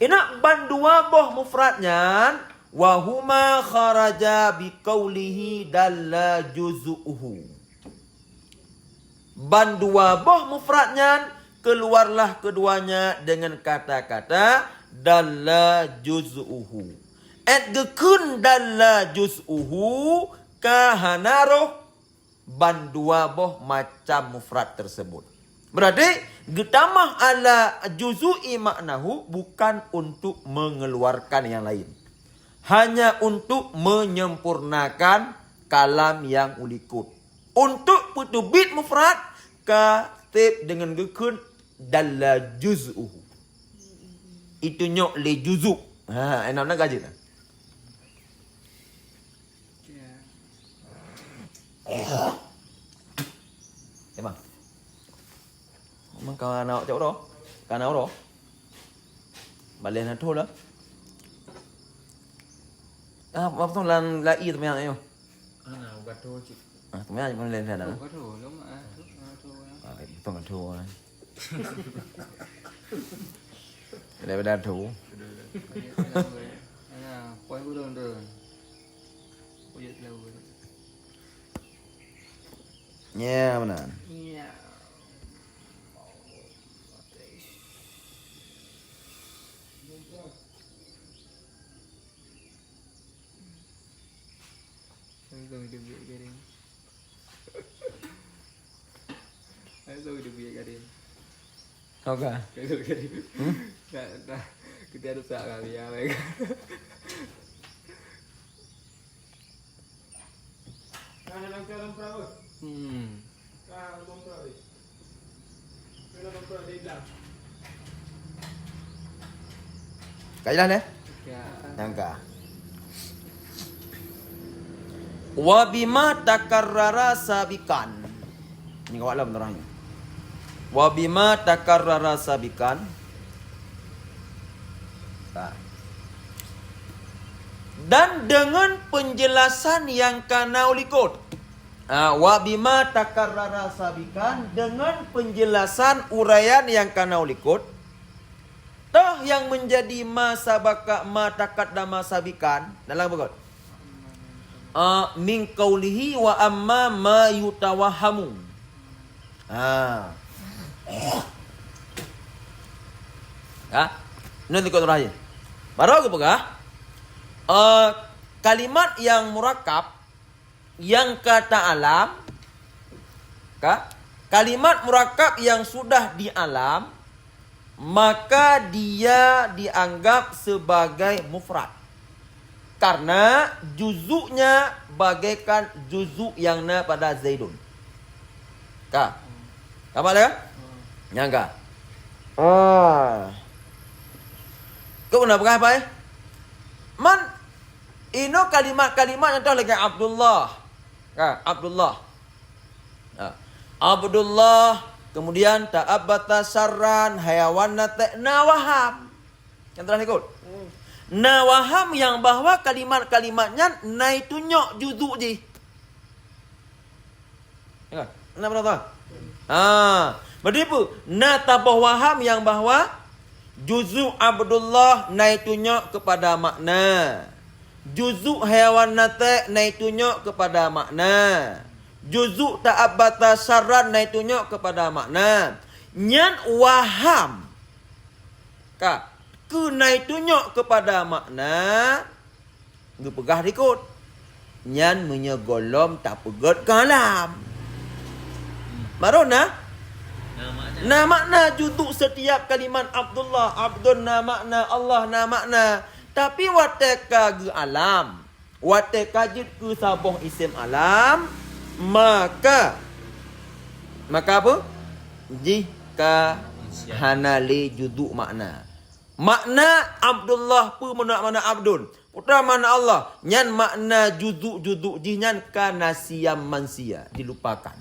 Ina bandua boh mufradnya wa huma kharaja biqaulihi dalla juzu'uhu. Bandua boh mufradnya keluarlah keduanya dengan kata-kata dalla juz'uhu. Gekun dalla juz'uhu kahanaroh bandua boh macam mufrad tersebut. Berarti getamah ala juzui maknahu bukan untuk mengeluarkan yang lain. Hanya untuk menyempurnakan kalam yang ulikut. Untuk putubit mufrad ke tertib dengan gekun dalla juz'uhu. Itu nyok le juzuk. Ha, enak nak gaji tak? Ya. Emang. Emang kau nak cakap dah? Kau nak dah? Balik nak tu lah. Apa tu lan lai tu yang ayo. Ana ugat tu cik. Tu yang pun lain dah. Ugat tu lama tu. Tu ya. Tu kan tu. Daripada tu. Ana poi burung tu. Poi lalu. Ya benar. Iya. Ayo dia biar garing. Ayo dia biar garing. Okay. Kalau garing. Dah. Kita ada sak kali ya mereka. Kana lang ka lang perahu. Kana lang perahu. Kana lang perahu di dalam. Kailan eh? Ya. Nangka. Wa bima takarrara sabikan. Ini kau alam terangnya. Wa bima takarrara sabikan. Dan dengan penjelasan yang kana ulikut. Wa bima takarrara sabikan, dengan penjelasan uraian yang kana ulikut. Tah yang menjadi ma sabaka ma taqaddama sabikan dalam bagot. Min qaulihi wa amma ma yutawahamu. Nanti kau terakhir. Baru aku pegah. Kalimat yang murakkab yang kata alam. Kalimat murakkab yang sudah di alam, maka dia dianggap sebagai mufrad. Karena juzuknya bagaikan juzuk yang na pada Zaidun. Apa dia? Nyangka. Kau nak apa ya? Man ino kalimat-kalimat yang tahu lagi Abdullah. Abdullah. Abdullah, kemudian ta'abbata syarran hayawan nawaham. Yang telah ikut. Nawaham yang bahwa kalimat-kalimatnya nai tunjuk juzuk je. Ya, nak pernah tahu? Berapa? Na tabah waham yang bahwa juzuk Abdullah nai tunjuk kepada makna. Juzuk hayawan nai tunjuk kepada makna. Juzuk ta'abbata syarran nai tunjuk kepada makna. Nyan waham. Nai tunjuk kepada makna. Ngepegah dikut. Nyan menyegolom tak pegat kalam. Baru na? Na makna juzuk setiap kalimat Abdullah. Abdun na makna, Allah na makna. Tapi wateka ge alam. Wateka jid ke saboh isim alam. Maka apa? Jika hanali juzuk makna. Makna Abdullah pu mana Abdul. Putra mana Allah. Nyan makna juzuk jinyan kana siam mansia. Dilupakan.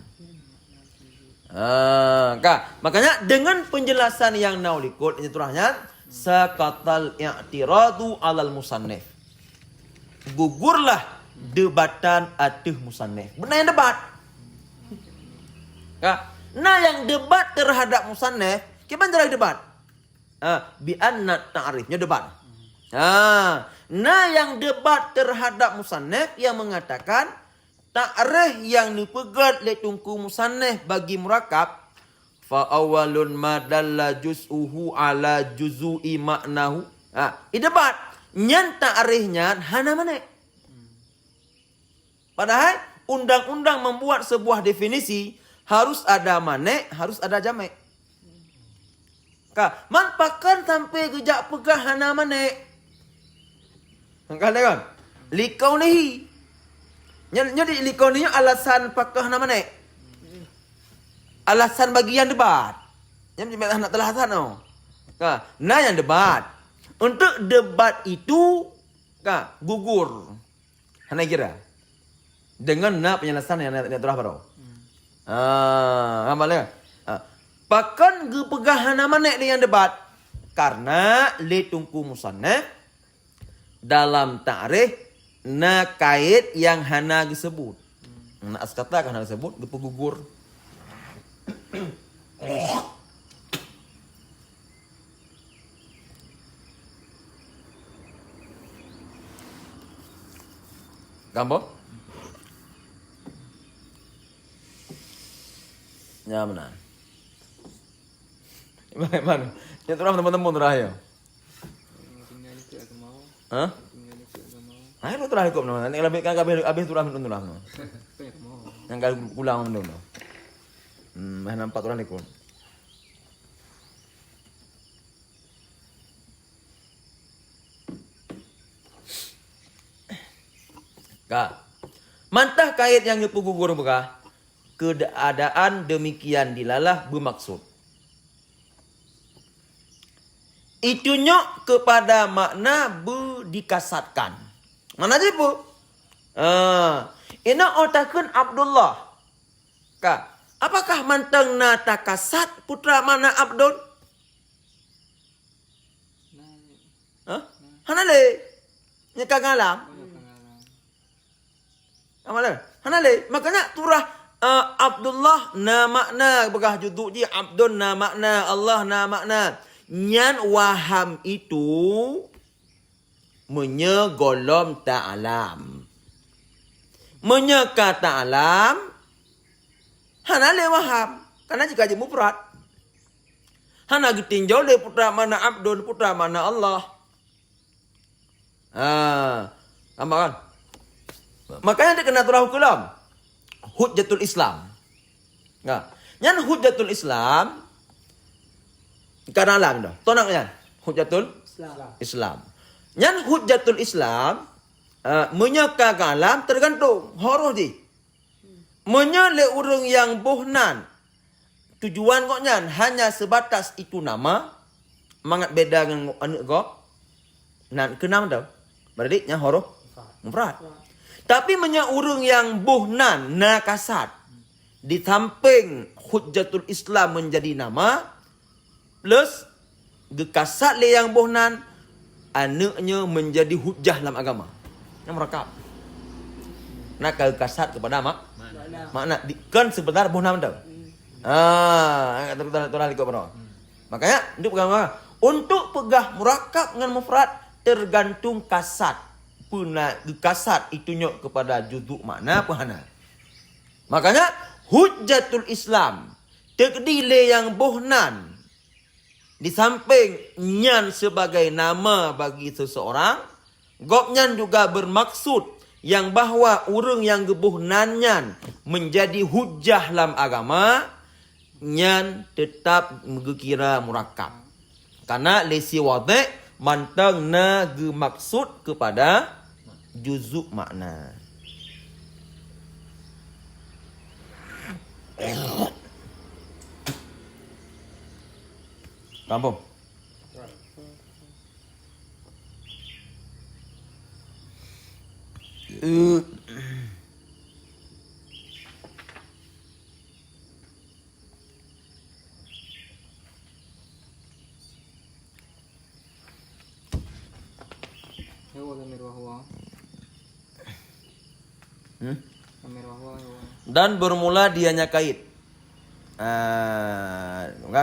Makanya dengan penjelasan yang naulikut ini turahnya sakatal i'tiradu alal musannif. Gugurlah debatan atas musannif. Benar yang debat. Nah yang debat terhadap musannif, kita jalan debat. Bi anna ta'rifnya debat. Nah yang debat terhadap musannif yang mengatakan ta'rif yang dipegat oleh tungku musannif bagi murakkab fa awalun madalla juz'uhu ala juzui maknahu. Debat nyan ta'rifnya hana mana. Padahal undang-undang membuat sebuah definisi harus ada manek, harus ada jamek. Man pakan sampai gejak pegah hana manek. Kan? Likaunihi. Jadi likaunihi alasan pakah hana manek. alasan bagi yang debat. Yang macam nak telah alasan tau. Nah yang debat. Untuk debat itu gugur. Hana kira. Dengan penjelasan yang nak terah pada. Amalnya. Pakan ge pegahan mana yang debat. Karena le tungku musannaf dalam ta'rif na kait yang hana disebut. Na askata kan hana disebut ge gugur. Gambar? Ya benar. Bagaimana? Yang terang teman-teman terakhir. Tinggal itu aku mau. Hah? Tinggal itu aku mau. Ayo lu terakhir kok nanti kalau habis turah turah. Apa yang mau? Yang kali pulang dulu. Nampak turah ikut. Mantah kait yang nyepu gugur bekah. Keadaan demikian dilalah bermaksud. Itunya kepada makna dikasatkan. Mana je bu? Ina otakun Abdullah. Apakah mantang na takasat putra mana Abdul? Hanale. Nya kagalam. Amalan. Hanale. Makanya turah Abdullah na makna begah juduk dia Abdul na makna Allah na makna. Nyan waham itu menyegolom ta'alam. Menyeka ta'alam hana le waham. Karena jika je mufrad. Hana getinjau le putra mana Abdul, putra mana Allah. Tambah kan? Makanya dia kena turah hukum. Hujjatul Islam. Nyan hujjatul Islam karena alam dah. Tonak yan. Hujjatul Islam. Nyan hujjatul Islam menyeka alam tergantung horoh di. Menyele urang yang bohnan. Tujuan kok nyan hanya sebatas itu nama. Mangat beda dengan anu kok. Nan kenam dah. Berarti nya horoh mufrad. Tapi menya urang yang bohnan nakasat. Di samping hujjatul Islam menjadi nama plus gekasat le yang bohnan anaknya menjadi hujjah dalam agama. Yang merekap. Nak kasat kepada makna kan sebentar bohnan dah. Terlalu ikut benar. Makanya untuk pegah murakab dengan mufrad tergantung kasat. Puna kasat itunya kepada juzuk makna pahana. Makanya hujjatul Islam tekdile yang bohnan di samping nyan sebagai nama bagi seseorang, gopnyan juga bermaksud yang bahwa urang yang gebuhnan nyan menjadi hujjah dalam agama, nyan tetap mengkira murakab. Karena lesi wadih mantang na gemaksud kepada juzuk makna. Kampung. Dan bermula dianya kait.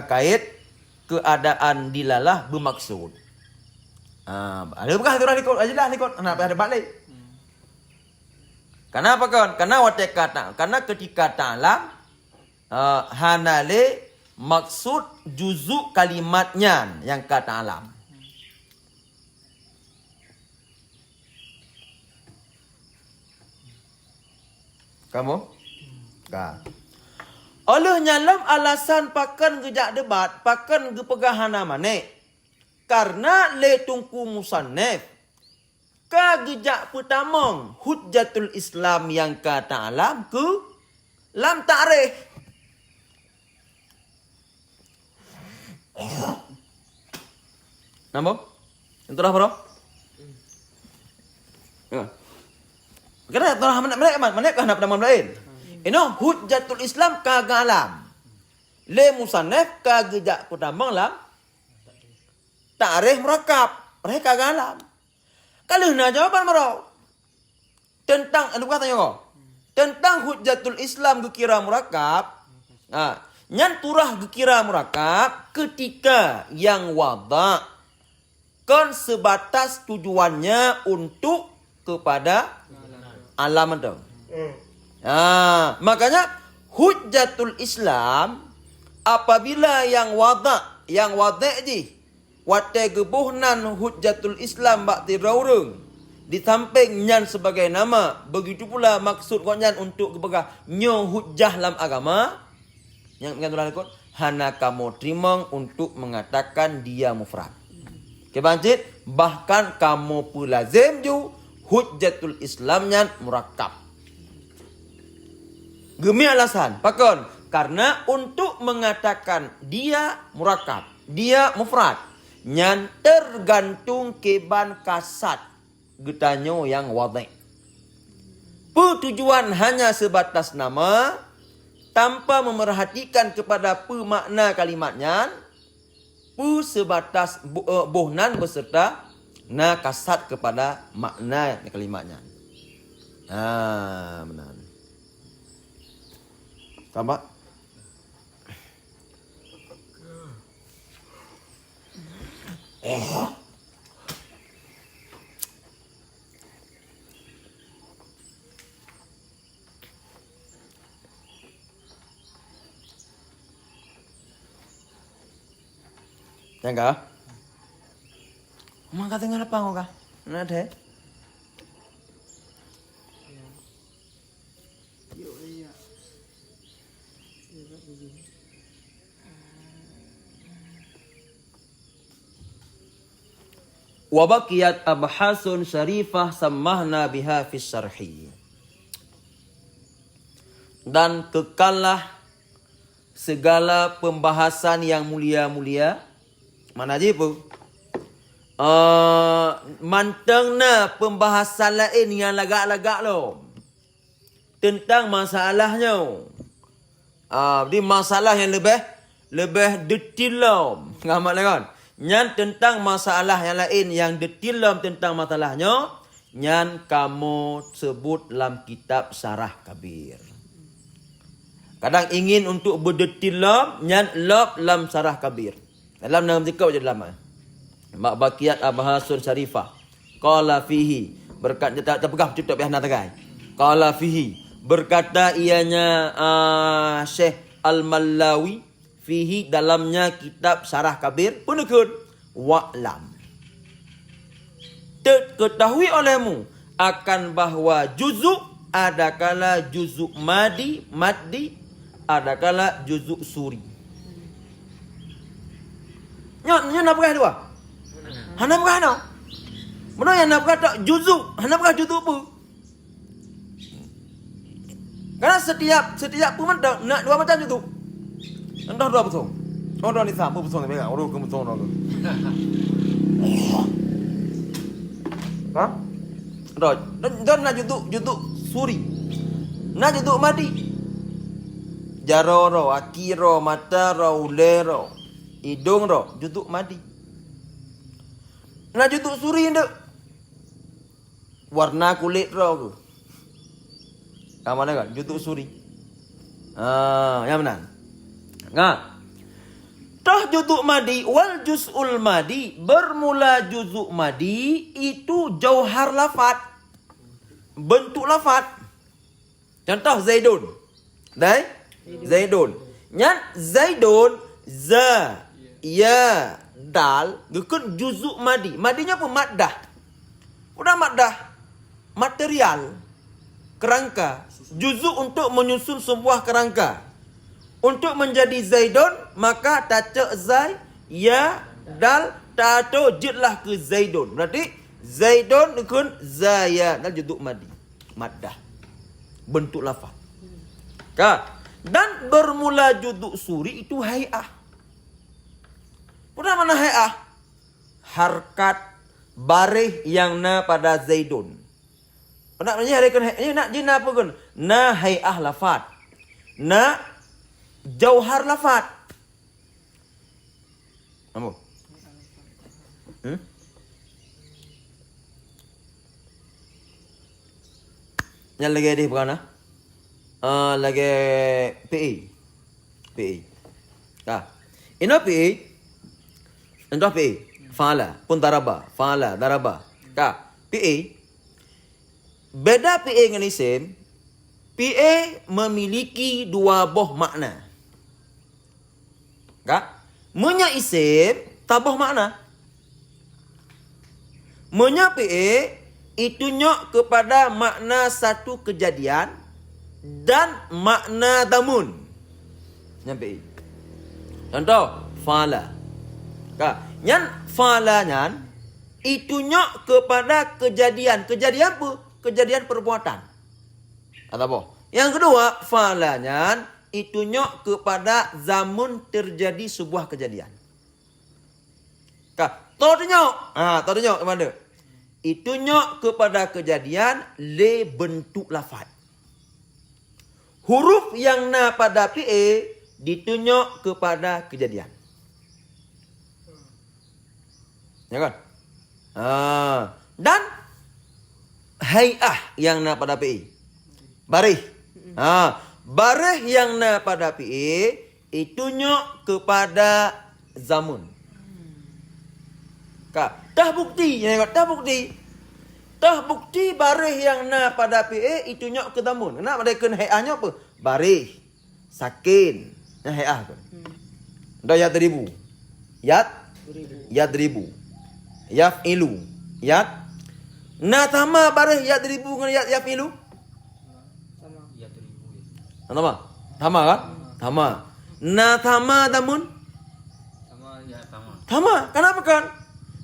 Kait keadaan dilalah bermaksud. Ada bukan turah ikut aja lah ikut. Kenapa ada balik? Kenapa kawan? Karena watak kata. Karena ketika ta'lam hanale maksud juzuk kalimatnya yang kata alam. Kamu? Enggak. Oleh nyalam alasan pakan gejak debat, pakan gepegahana mana? Karena le tungku musannaf. Ka gejak pertama hujjatul Islam yang kata alam ke lam ta'rif. Namo? Itulah bro. Ya. Kena telah mana kah nak nama lain. Ino hujjatul Islam kagalam. Le musannaf kagejak kutambang lam. Ta'rif murakkab, mereka kagalam. Kalau nak jawaban bro. Tentang anu katanya kau. Tentang hujjatul Islam gekira murakkab. Nyan turah gekira murakkab ketika yang wada kan sebatas tujuannya untuk kepada alam itu. Makanya hujjatul Islam apabila yang wada ji wate gebuhnan hujjatul Islam bakti raurung di samping nyan sebagai nama, begitu pula maksud kau nyan untuk kebegah nyo hujjah lam agama yang mengatakan ikut hana kamu terima untuk mengatakan dia mufrad. Kebancit bahkan kamu pelazim ju hujjatul Islam nyan murakkab. Gemi alasan pakon karena untuk mengatakan dia murakkab, dia mufrad nyan tergantung keban kasat getanyo yang wadih. Tujuan hanya sebatas nama tanpa memerhatikan kepada pemakna kalimatnya. Sebatas bohnan beserta na kasat kepada makna kalimatnya. Benar. Tambah. Ya enggak? Mak kata ngapa kau kah? Nada. Wa baqiyat abhasun syarifah sammahna biha fi syarhi. Dan kekallah segala pembahasan yang mulia-mulia. Mana aja bu? Mantengna pembahasan lain yang lagak-lagak lo. Tentang masalahnya. Di masalah yang lebih detail lo. Ngamak kan? Nyan tentang masalah yang lain yang detail lo tentang masalahnya. Nyan kamu sebut dalam kitab Syarah Kabir. Kadang ingin untuk berdetail lo. Nyan lob dalam Syarah Kabir. Dalam nama zikau je dalam. Mak baqiyat abhasun syarifah. Qala fihi. Berkata terpegah tutup ya natagai. Qala fihi. Berkata ianya Syekh Al-Mallawi fihi dalamnya kitab Syarah Kabir punukun wa'lam. Ketahui olehmu akan bahwa juzuk adakala juzuk maddi, adakala juzuk suri. Nyo napkah dua. Hana napkah no. Mana yang napkah tak juzuk, hana napkah juzuk apa? Karena setiap pun nak dua macam juzuk. Entah dua betul. Orang ni sama betul ni mereka. Orang betul orang. Hah? Dan nak juzuk suri. Nak juzuk madi. Jaroro, akiro, mataro, ulero. Hidung roh, juduk madi. Nak juduk suri ndak? Warna kulit roh tu. Mana kan? Juduk suri. Yang benar. Toh juduk madi wal juz'ul madi bermula juzuk madi itu jauhar lafaz. Bentuk lafaz. Contoh Zaidun. Dai? Zaidun. Nyan Zaidun za ya dal dukun juzuk madi. Madinya apa? Maddah. Udah maddah. Material. Kerangka. Juzuk untuk menyusun sebuah kerangka. Untuk menjadi Zaidun, maka taca zai, ya, dal, tato jidlah ke Zaidun. Berarti Zaidun dukun zaya dan juzuk madi. Maddah. Bentuk lafaz. Dan bermula juzuk suri itu hay'ah. Udah mana hai'ah? Harkat barih yang na pada Zaidun. Nak menyarikan hai'ah. Nak jina apa kan? Na hai'ah lafad. Na jauhar lafad. Apa? Yang lagi di bukan ah? Lagi PE. PE. Ino PE. Entah PE. Fa'ala. Pun daraba. Fa'ala. Daraba. PE. Beda PE dengan isim. PE memiliki dua buah makna. Munya isim tabah makna. Munya PE itu nyok kepada makna satu kejadian dan makna damun. Nyampe. Contoh, fa'ala. Yang fa'ala nyan itu nyok kepada kejadian. Kejadian apa? Kejadian perbuatan. Atau apa? Yang kedua, fa'ala nyan itu nyok kepada zaman terjadi sebuah kejadian. Tahu nyok. Tahu nyok mana? Itu nyok kepada kejadian le bentuk lafaz. Huruf yang na pada PE ditunjuk kepada kejadian. Ya kan? Dan hai'ah yang na pada PE. Barih. Barih yang na pada PE itu nyok kepada zamun. Dah bukti, dah bukti. Dah bukti barih yang na pada PE itu nyok ke damun. Kenapa mereka hai'ahnya apa? Barih, sakin. Yang hai'ah tu. Dah yadribu. Yadribu. Yaf'ilu. Na tama barih yadribu dengan yaf'ilu? Sama. Tama kan? Tama. Na tama damun? Tama. Kenapa kan?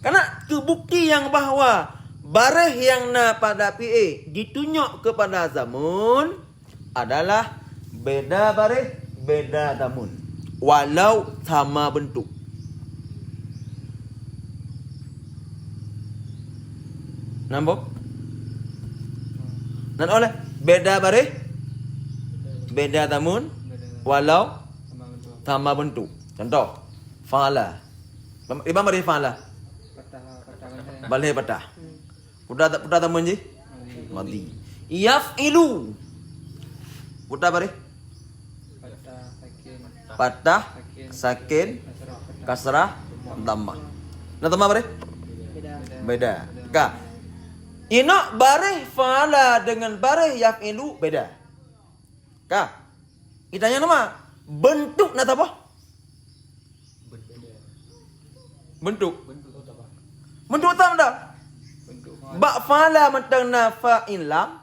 Karena kebukti yang bahawa barih yang na pada PE ditunjuk kepada zamun adalah beda barih, beda damun. Walau sama bentuk. Nampak? Dan oleh beda barih, beda damun, walau sama bentuk. Contoh, fa'ala. Ibang barih fa'ala. Balai patah. Putar tamun je? Mati. Yaf'ilu. Putar bari? Patah, sakin, kasrah, dhammah. Nah tambah bari? Beda. Ino barih fa'ala dengan barih yaf'ilu beda. Itanya nama bentuk nak apa? Bentuk tak dah. Ba fa'ala mentang na fa'in lam.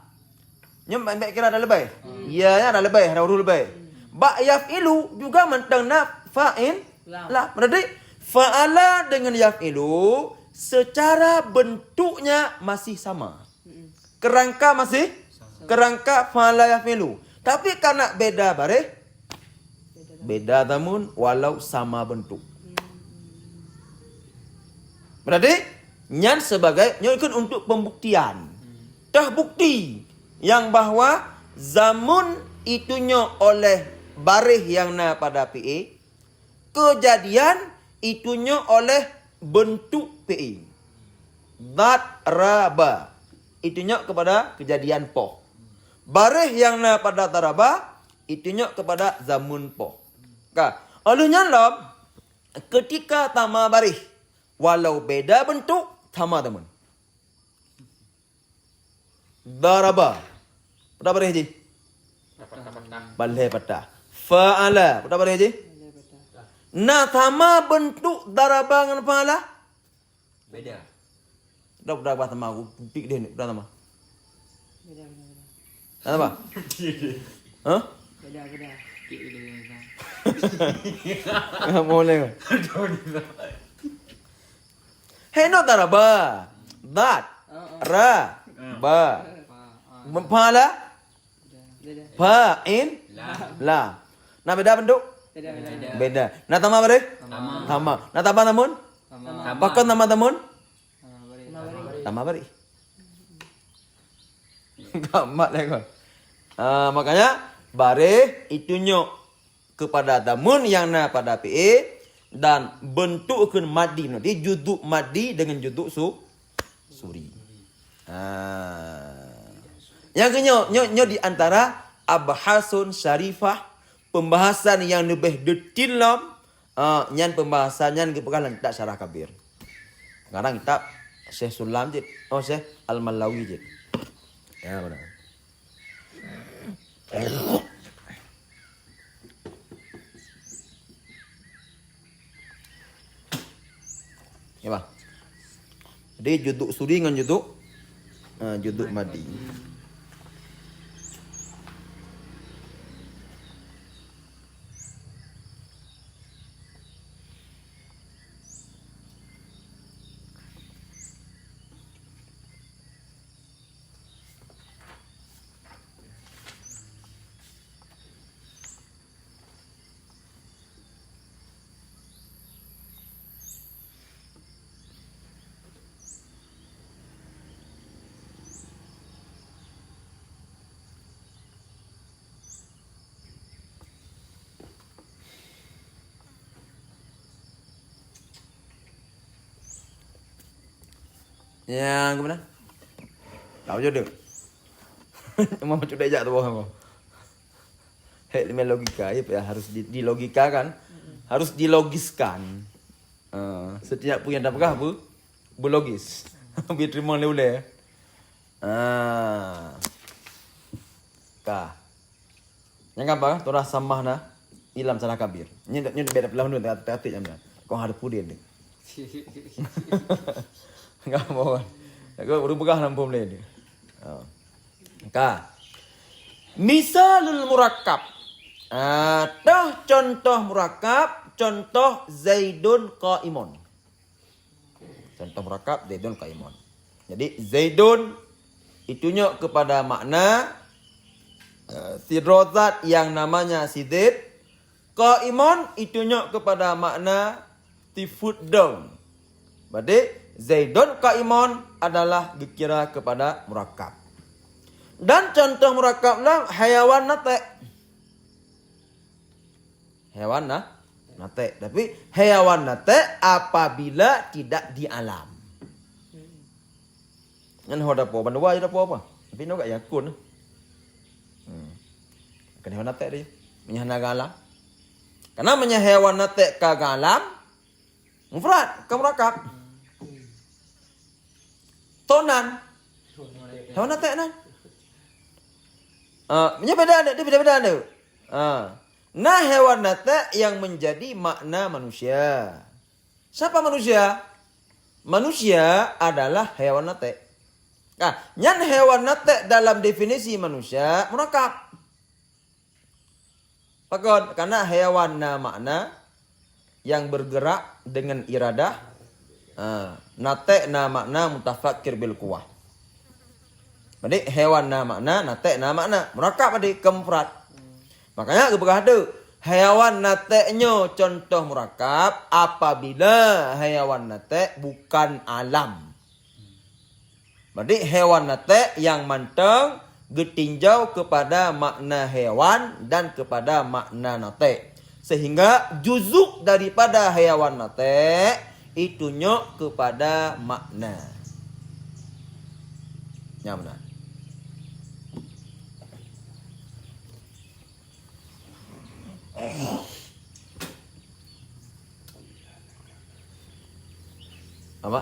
Nyam baik kira ada lebih. Ya ada lebih, ada huruf lebih. Ba yaf'ilu juga mentang na fa'in lam. Berarti fa'ala dengan yaf'ilu secara bentuknya masih sama. Kerangka masih kerangka fa'ala yaf'ilu. Tapi karena beda barih, beda damun walau sama bentuk. Berarti nyan sebagai nyan untuk pembuktian. Dah bukti yang bahawa zamun itunya oleh barih yang na pada PE, kejadian itunya oleh bentuk PE. Daraba itunya kepada kejadian po. Barih yang na pada daraba itunya kepada zamun po. Oleh nyan ketika tama barih walau beda bentuk, sama teman. Daraba. Berapa barih je? Balai patah. Fa'ala. Berapa barih je? Na sama bentuk daraba dengan fa'ala? Beda. Dah berapa sama aku pik dia ni, berapa sama? Beda. Apa? Hah? Beda. Boleh. Heno daraba. Dat. Ra. Ba. Fa'ala. Fa'in. La. Nah beda bentuk? Beda. Beda. Nah tambah apa deh? Tambah. Nah tambah namun? Pakon tambah namun? Tambah apa deh? Gamat lah kon. Makanya bare itu nyok kepada damun yang na pada PE dan bentukkan madi nanti juduk madi dengan juduk suri. Yang nyok di antara abhasun syarifah pembahasan yang lebih detail nyan pembahasannya kepekalan tak syarah kabir. Sekarang kita Syekh Sulam je. Syekh Al-Malawi je. Ya benar. Ya bang. Jadi juduk suri dengan juduk madi. Yang kemana? Tahu jodoh. Mau cuci aja tuh bohong. Hei, ini logika ya harus dilogikakan, harus dilogiskan. Setiap punya dapkah bu logis. Biar terima oleh. Kah. Yang apa? Torah samah na ilam sana kabir. Ini beda pelan dulu hati jamnya. Kau harus pudin deh. Enggak mau. Aku baru begah nampum le. Kah. Misalul murakkab. Contoh murakkab, contoh Zaidun qaimun. Contoh murakkab Zaidun qaimun. Jadi Zaidun itunya kepada makna si rozat yang namanya si Zaid. Qaimun itunya kepada makna si foot down. Berarti Zaidun qaimun adalah dikira kepada murakkab. Dan contoh murakkab lah hayawan nate. Hewan nate. Tapi hayawan nate apabila tidak di alam. Ngan hoda po bandwa ada po apa? Tapi no gak yakun. Kan hewan nate dia. Menyana galam. Karena hewan nate ka galam mufrad ka murakkab. Tonan. Hewan nate nan. Dia beda ada. Nah hewan nate yang menjadi makna manusia. Siapa manusia? Manusia adalah hewan nate. Nah, nyan hewan nate dalam definisi manusia murakkab. Pakon, karena hewan na makna yang bergerak dengan iradah. Nate na makna mutafakkir bil quwah. Jadi hewan na makna, nate na makna. Murakkab tadi kemufrad. Makanya kebegah ada hewan nate-nya contoh murakkab apabila hewan nate bukan alam. Berarti hewan nate yang manteng getinjau kepada makna hewan dan kepada makna nate. Sehingga juzuk daripada hewan nate itunya kepada makna. Ya benar. Apa?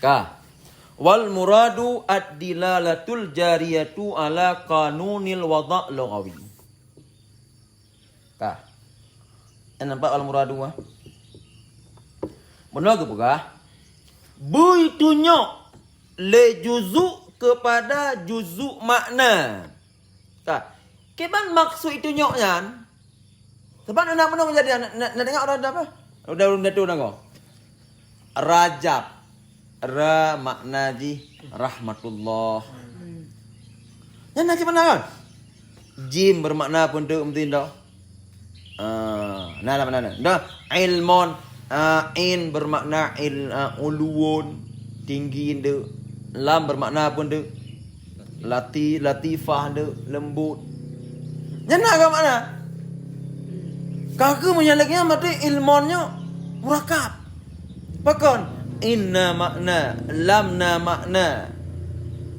Kah. Wal muradu ad-dilalatul jariyatu ala qanunil wada' lughawi. Kah. Nampak al muradu ah? Benar ke bukan? Bu tunjuk le juzu kepada juzu makna. Kah. Keban maksud itu nyoknya. Sebab nak menung jadi nak tengok orang apa? Udah tu nak. Rajab. Ra makna ji rahmatullah. Yang nak mana kan? Jim bermakna pun tu mesti dah. Nah mana? Dah ilmon in bermakna ulun tinggi tu. Lam bermakna pun tu latifah tu lembut. Yang nak ke mana? Kaki menyalaknya mati ilmonnya murakab. Pakon inna makna, lamna makna,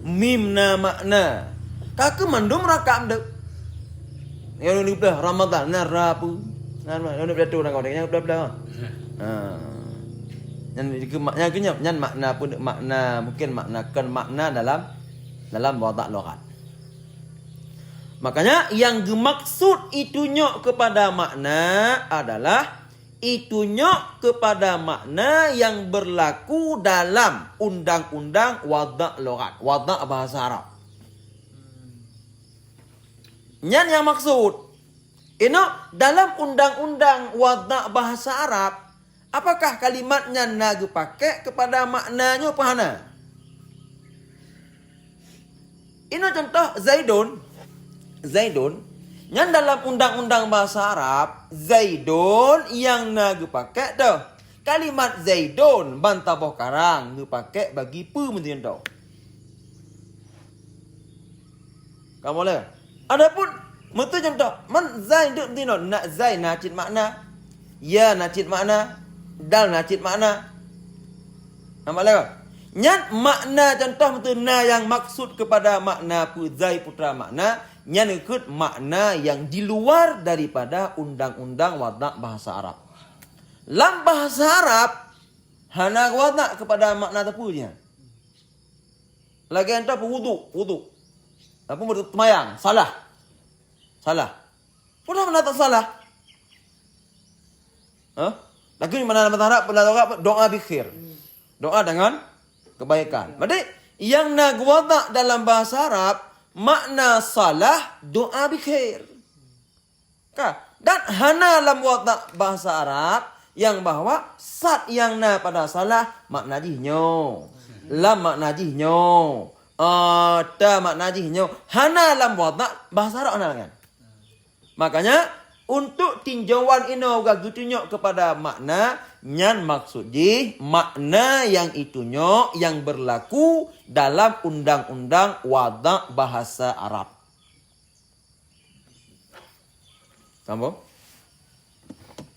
mimna makna. Kaki mandum murakab tu. Yang ni belah Ramadan narapu. Yang ni belah tu nak kau yang belah. Yang makna pun makna mungkin maknakan makna dalam watak lughat. Makanya yang dimaksud itunya kepada makna adalah itunya kepada makna yang berlaku dalam undang-undang wadak lughat, wadak bahasa Arab. Yang maksud ini dalam undang-undang wadak bahasa Arab, apakah kalimatnya nak dipakai kepada maknanya pahana? Ini contoh Zaidun yang dalam undang-undang bahasa Arab Zaidun yang nak dipakai tu kalimat Zaidun bantabah karang dipakai bagi pu mesti tahu. Kamu boleh. Adapun mesti contoh man Zaidun tino nak Zaid nacit makna, ya nacit makna, dal nacit makna. Nampak lewat. Nyat makna contoh mesti na yang maksud kepada makna pu Zaid putra makna yang ikut makna yang di luar daripada undang-undang wadak bahasa Arab. Dalam bahasa Arab, hana wadak kepada makna tepunya. Lagi entah wudu. Apa bertemayang, salah. Pernah mana tak salah? Lagi mana dalam bahasa Arab doa bikir. Doa dengan kebaikan. Berarti yang nak wadak dalam bahasa Arab makna salah doa bikhair. Dan hana dalam watak bahasa Arab yang bahawa sat yang na pada salah makna jihnyo. Lam makna jihnyo. Ta makna jihnyo. Hana dalam watak bahasa Arab hana kan. Makanya untuk tinjauan ini agak gitunya kepada makna nyan maksud di makna yang itunya yang berlaku dalam undang-undang wadak bahasa Arab. Kamu?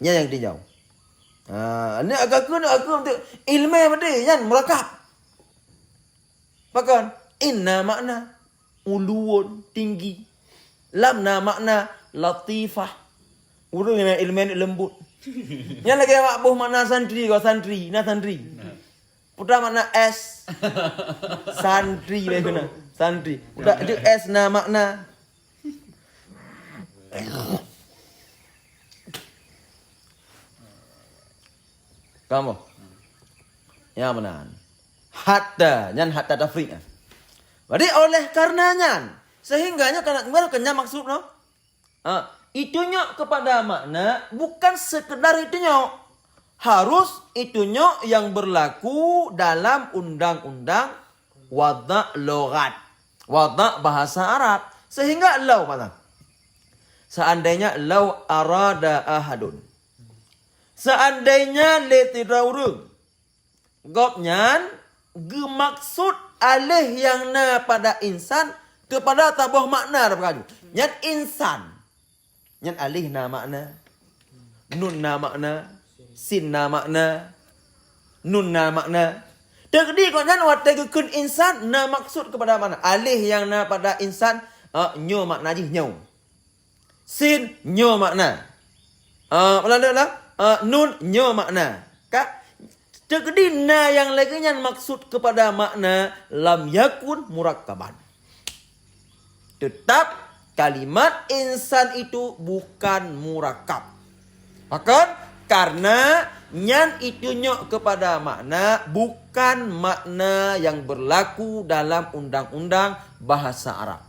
Nya yang tinjau. Ini agak untuk ilmu benda yang murakab. Bahkan inna makna uluun tinggi. Lamna makna latifah. Urung yang ilmu lembut. Yang lagi awak buh makna santri kau santri. Putra makna S. Santri lagi kena. Santri. Putra ada S na makna. Kamu. Yang mana? Hatta. Yang hatta tafriq. Jadi oleh karenanya. Sehingganya kena maksud no. Itunya kepada makna bukan sekedar itunya. Harus itunya yang berlaku dalam undang-undang wadak lughat. Wadak bahasa Arab. Sehingga lau mana? Seandainya lau arada ahadun. Seandainya letidaurung. Gopnyan gemaksud alih yang na pada insan kepada tabah makna berkaju. Nyat insan. Yang alih na makna, nun na makna, sin na makna, nun na makna. Jadi kau jangan watak kun insan na maksud kepada mana? Alih yang na pada insan nyo makna ji nyo. Sin nyo makna. Nun nyo makna. Kak Tegedina yang lainnya maksud kepada makna lam yakun murakkaban. Tetap kalimat insan itu bukan murakkab. Bahkan karena nyan itu nyok kepada makna bukan makna yang berlaku dalam undang-undang bahasa Arab.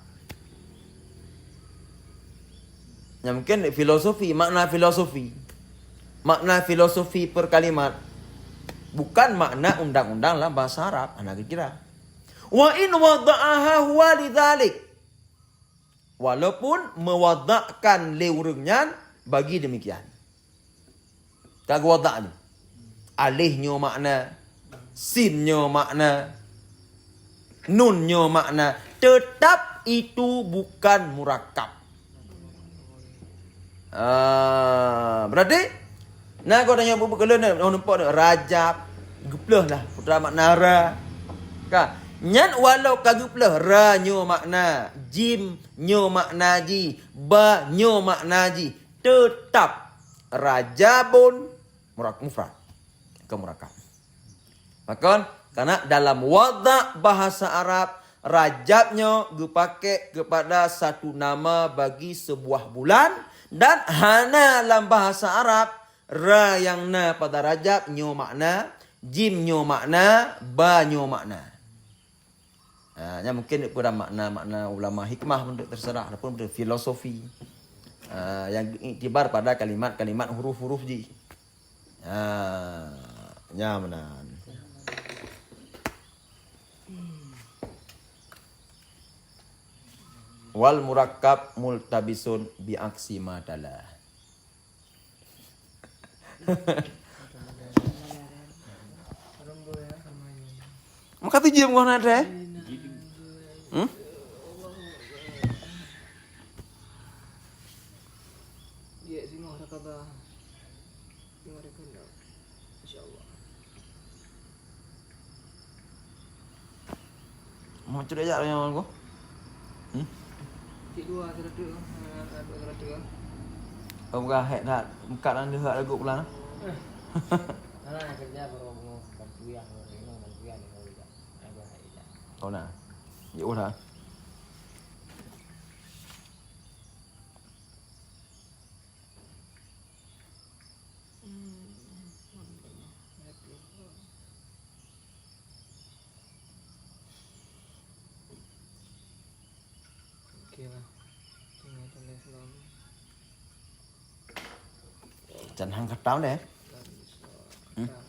Ya mungkin filosofi, makna filosofi. Makna filosofi per kalimat bukan makna undang-undang dalam bahasa Arab. Anak kira. Wa in wada'aha huwa lidzalik. Walaupun mewadakkan leurengnya bagi demikian. Kagak wadak ni. Alihnya makna, sinnya makna, nunnya makna, tetap itu bukan murakkab. Berarti nah kau tanya buku kalian ni, nampak ni rajab, geplah lah putra makna ra. Ka, nyan walau kageplah ra nyo makna, jim nyo makna ji, ba nyo makna ji, tetap rajabun mufrad ke murakkab. Maka karena dalam wadah bahasa Arab rajabnya dipakai kepada satu nama bagi sebuah bulan dan hana dalam bahasa Arab ra yang na pada rajab nyo makna, jim nyo makna, ba nyo makna. Ya mungkin pada makna ulama hikmah untuk terserah ataupun filosofi yang iktibar pada kalimat-kalimat huruf-huruf ji. Ya benar. Wal murakkab multabisun bi aksi madalah. Maka tu je mohon ada. Ya sih mau ada kata. Gimana kena? Insyaallah. Mau cuci aja yang aku. Cik dua teratur. Dua teratur. Kau buka hek nak buka dan dia hak lagu pulang. Karena yang kerja baru mau bantuan ini mau juga. Ada aja. Kau nak. Ya udah. Okey lah. Tengah tulis dalam. Jangan hang ketau deh. Dan